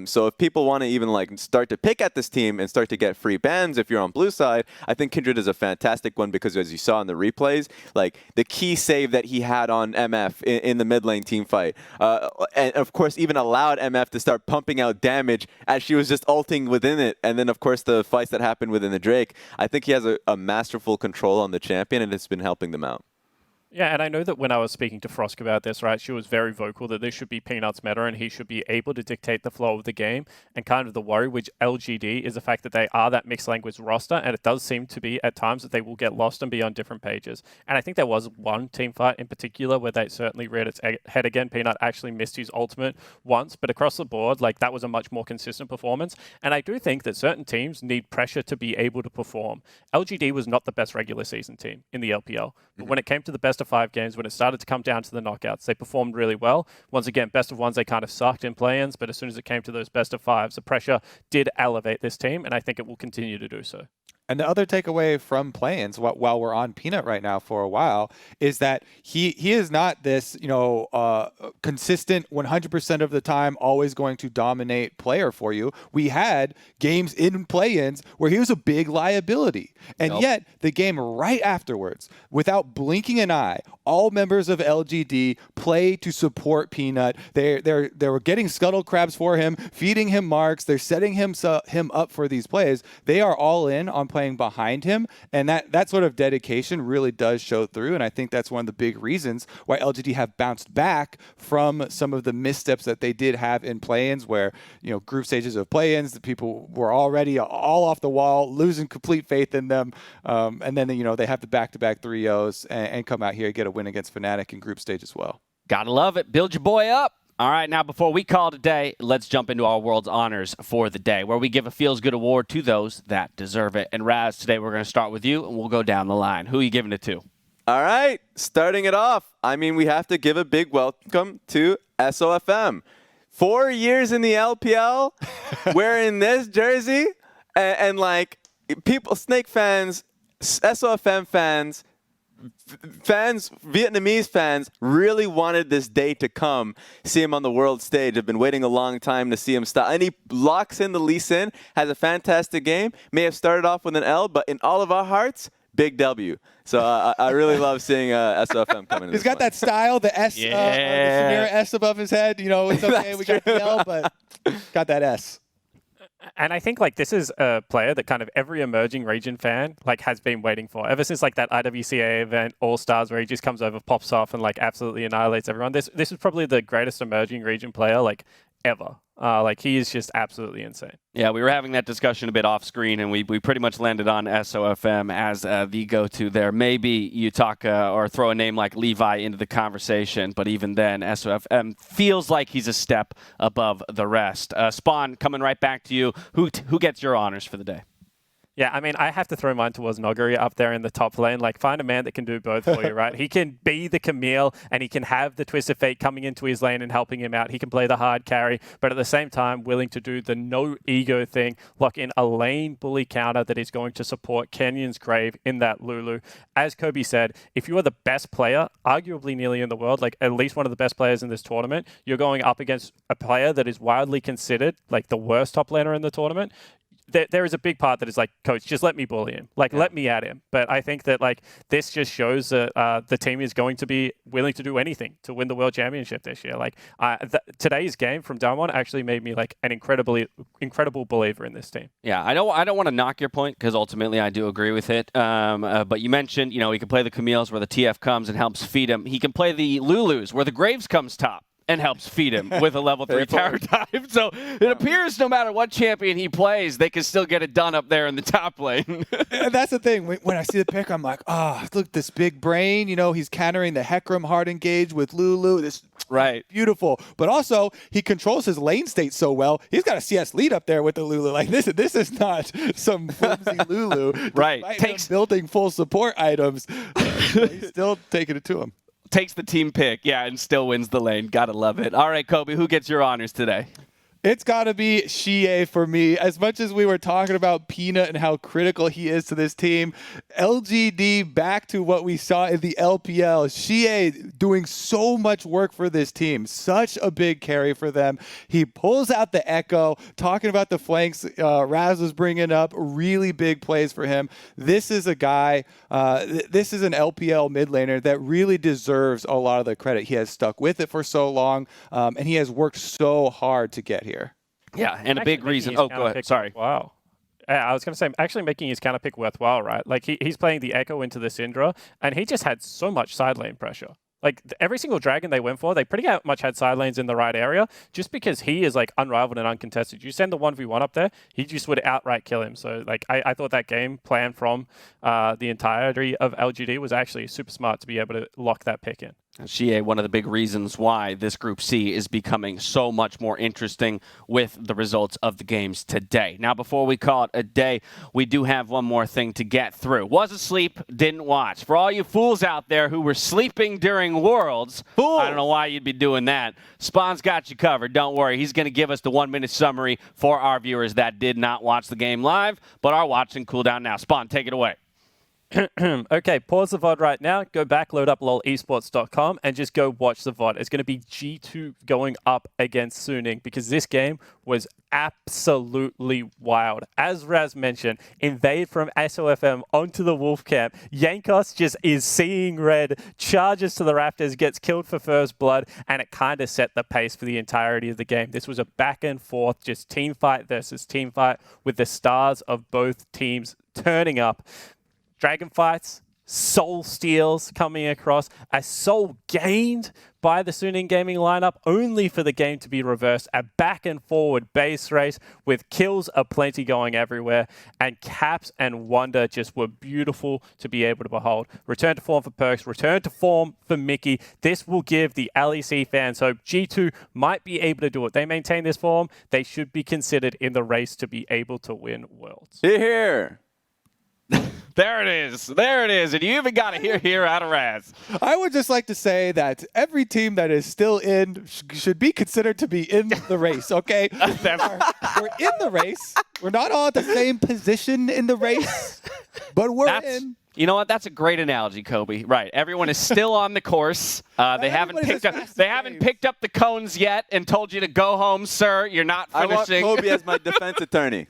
So if people want to even start to pick at this team and start to get free bans if you're on blue side, I think Kindred is a fantastic one because, as you saw in the replays, the key save that he had on MF in the mid lane team fight, and of course even allowed MF to start pumping out damage as she was just ulting within it, and then of course the fights that happened within the Drake. I think he has a masterful control on the champion, and it's been helping them out. Yeah, and I know that when I was speaking to Frosk about this, right, she was very vocal that this should be Peanut's meta and he should be able to dictate the flow of the game. And kind of the worry with LGD is the fact that they are that mixed language roster, and it does seem to be at times that they will get lost and be on different pages. And I think there was one team fight in particular where they certainly reared its head again. Peanut actually missed his ultimate once, but across the board, that was a much more consistent performance. And I do think that certain teams need pressure to be able to perform. LGD was not the best regular season team in the LPL, but when it came to the best of 5 games, when it started to come down to the knockouts, they performed really well. Once again, best of 1s, they kind of sucked in play-ins, but as soon as it came to those best of 5s, the pressure did elevate this team, and I think it will continue to do so. And the other takeaway from play-ins, while we're on Peanut right now for a while, is that he is not this, consistent 100% of the time, always going to dominate player for you. We had games in play-ins where he was a big liability. And yet, the game right afterwards, without blinking an eye, all members of LGD play to support Peanut. They were getting scuttle crabs for him, feeding him marks. They're setting him up for these plays. They are all in on playing behind him, and that sort of dedication really does show through, and I think that's one of the big reasons why LGD have bounced back from some of the missteps that they did have in play-ins, where group stages of play-ins, the people were already all off the wall, losing complete faith in them, and then they have the back-to-back 3-0s and come out here and get a win against Fnatic in group stage as well. Gotta love it. Build your boy up. All right, now before we call it a day, let's jump into our World's Honors for the day, where we give a Feels Good award to those that deserve it. And Raz, today we're going to start with you, and we'll go down the line. Who are you giving it to? All right, starting it off, we have to give a big welcome to SOFM. 4 years in the LPL, wearing this jersey, and people, Snake fans, SOFM fans, Vietnamese fans really wanted this day to come, see him on the world stage. Have been waiting a long time to see him stop. And he locks in the Lee Sin, has a fantastic game. May have started off with an L, but in all of our hearts, big W. So I really love seeing SOFM coming in. He's got that style, the S, the Samira S above his head. It's okay, we got the L, but got that S. And I think this is a player that kind of every emerging region fan has been waiting for ever since that IWCA event All Stars, where he just comes over, pops off, and absolutely annihilates everyone. This is probably the greatest emerging region player ever. He is just absolutely insane. Yeah, we were having that discussion a bit off screen, and we pretty much landed on SOFM as the go-to there. Maybe you talk or throw a name like Levi into the conversation, but even then, SOFM feels like he's a step above the rest. Spawn, coming right back to you. Who gets your honors for the day? Yeah, I mean, I have to throw mine towards Noguri up there in the top lane. Like, find a man that can do both for you, right? He can be the Camille, and he can have the Twist of Fate coming into his lane and helping him out. He can play the hard carry, but at the same time, willing to do the no ego thing, lock in a lane bully counter that is going to support Kenyon's Grave in that Lulu. As Kobe said, if you are the best player, arguably nearly in the world, like at least one of the best players in this tournament, you're going up against a player that is widely considered like the worst top laner in the tournament. There is a big part that is like, coach, just let me bully him. Like, let me at him. But I think that, like, this just shows that the team is going to be willing to do anything to win the World Championship this year. Like, today's game from Damwon actually made me, like, an incredible believer in this team. Yeah, I don't want to knock your point because ultimately I do agree with it. But you mentioned, you know, he can play the Camille's where the TF comes and helps feed him. He can play the Lulus where the Graves comes top and helps feed him with a level 3 tower dive. So it appears no matter what champion he plays, they can still get it done up there in the top lane. And that's the thing. When I see the pick, I'm like, look, this big brain. You know, he's countering the Hecarim hard engage with Lulu. This beautiful. But also, he controls his lane state so well. He's got a CS lead up there with the Lulu. Like, this is not some flimsy Lulu. Right. Takes building full support items. He's still taking it to him. Takes the team pick, and still wins the lane. Gotta love it. All right, Kobe, who gets your honors today? It's got to be Xie for me. As much as we were talking about Peanut and how critical he is to this team, LGD back to what we saw in the LPL. Xie doing so much work for this team. Such a big carry for them. He pulls out the Echo, talking about the flanks Raz was bringing up. Really big plays for him. This is a guy, this is an LPL mid laner that really deserves a lot of the credit. He has stuck with it for so long, and he has worked so hard to get here. Yeah, and a big reason. Oh, go ahead. Sorry. Wow. I was going to say, actually making his counter pick worthwhile, right? Like, he's playing the Echo into the Syndra, and he just had so much side lane pressure. Like, every single dragon they went for, they pretty much had side lanes in the right area, just because he is, like, unrivaled and uncontested. You send the 1v1 up there, he just would outright kill him. So, like, I thought that game plan from the entirety of LGD was actually super smart to be able to lock that pick in. Xie, one of the big reasons why this Group C is becoming so much more interesting with the results of the games today. Now, before we call it a day, we do have one more thing to get through. Was asleep, didn't watch. For all you fools out there who were sleeping during Worlds, I don't know why you'd be doing that. Spawn's got you covered. Don't worry. He's going to give us the 1-minute summary for our viewers that did not watch the game live, but are watching Cooldown now. Spawn, take it away. Okay, pause the VOD right now, go back, load up lolesports.com, and just go watch the VOD. It's going to be G2 going up against Suning, because this game was absolutely wild. As Raz mentioned, invade from SOFM onto the Wolf camp. Yankos just is seeing red, charges to the Raptors, gets killed for first blood, and it kind of set the pace for the entirety of the game. This was a back and forth, just team fight versus team fight, with the stars of both teams turning up. Dragon fights, soul steals coming across, a soul gained by the Suning Gaming lineup, only for the game to be reversed. A back and forward base race with kills aplenty going everywhere, and Caps and Wonder just were beautiful to be able to behold. Return to form for Perks, return to form for Mickey. This will give the LEC fans hope. G2 might be able to do it. They maintain this form, they should be considered in the race to be able to win Worlds. Here. There it is. There it is. And you even got to hear out of Raz. I would just like to say that every team that is still in should be considered to be in the race, okay? We're in the race. We're not all at the same position in the race, but we're in. You know what? That's a great analogy, Kobe. Right. Everyone is still on the course. They haven't picked up the cones yet and told you to go home, sir. You're not finishing. I want Kobe as my defense attorney.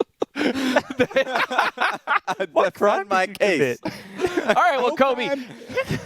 What crime? My case. All right, well, Kobe,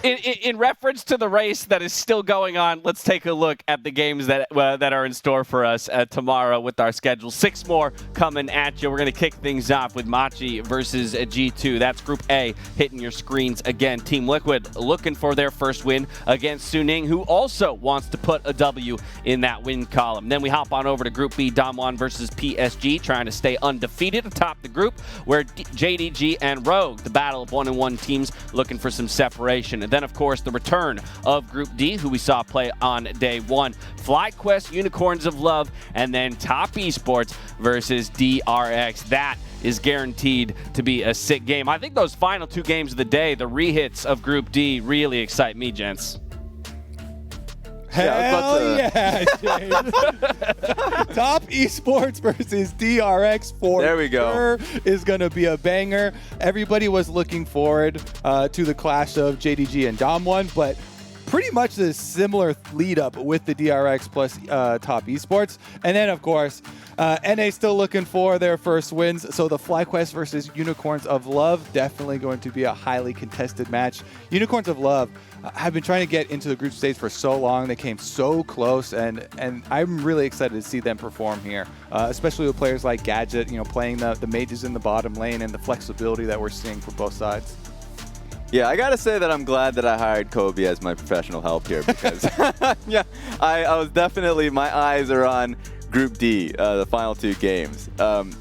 in reference to the race that is still going on, let's take a look at the games that are in store for us tomorrow with our schedule. 6 more coming at you. We're going to kick things off with Machi versus G2. That's Group A hitting your screens again. Team Liquid looking for their first win against Suning, who also wants to put a W in that win column. Then we hop on over to Group B, Damwon versus PSG, trying to stay undefeated atop the group, where JDG and Rogue, the battle of 1-1 teams looking for some separation. And then, of course, the return of Group D, who we saw play on day one. FlyQuest, Unicorns of Love, and then Top Esports versus DRX. That is guaranteed to be a sick game. I think those final 2 games of the day, the rehits of Group D, really excite me, gents. Hell yeah, James. Top Esports versus DRX for there we go. sure is going to be a banger. Everybody was looking forward to the clash of JDG and Dom1, but pretty much the similar lead up with the DRX plus Top Esports. And then, of course, NA still looking for their first wins. So the FlyQuest versus Unicorns of Love, definitely going to be a highly contested match. Unicorns of Love have been trying to get into the group stage for so long. They came so close, and I'm really excited to see them perform here, especially with players like Gadget, playing the mages in the bottom lane and the flexibility that we're seeing for both sides. Yeah, I gotta say that I'm glad that I hired Kobe as my professional help here because, yeah, I was definitely, my eyes are on Group D, the final 2 games.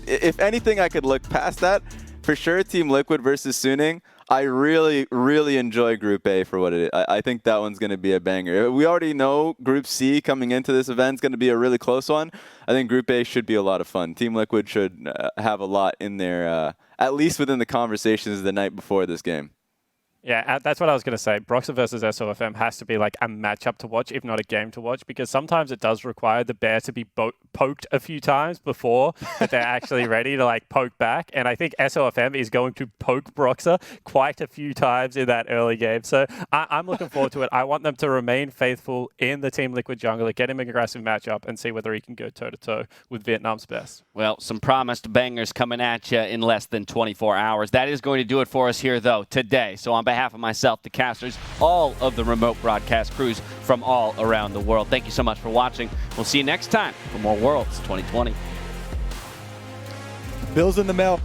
If anything, I could look past that. For sure, Team Liquid versus Suning. I really, really enjoy Group A for what it is. I think that one's going to be a banger. We already know Group C coming into this event is going to be a really close one. I think Group A should be a lot of fun. Team Liquid should have a lot in there, at least within the conversations the night before this game. Yeah, that's what I was going to say. Broxah versus SOFM has to be like a matchup to watch, if not a game to watch, because sometimes it does require the bear to be poked a few times before that they're actually ready to like poke back. And I think SOFM is going to poke Broxah quite a few times in that early game. So I'm looking forward to it. I want them to remain faithful in the Team Liquid jungler, get him an aggressive matchup, and see whether he can go toe-to-toe with Vietnam's best. Well, some promised bangers coming at you in less than 24 hours. That is going to do it for us here, though, today. So on behalf of myself, the casters, all of the remote broadcast crews from all around the world, thank you so much for watching. We'll see you next time for more Worlds 2020. Bills in the mail.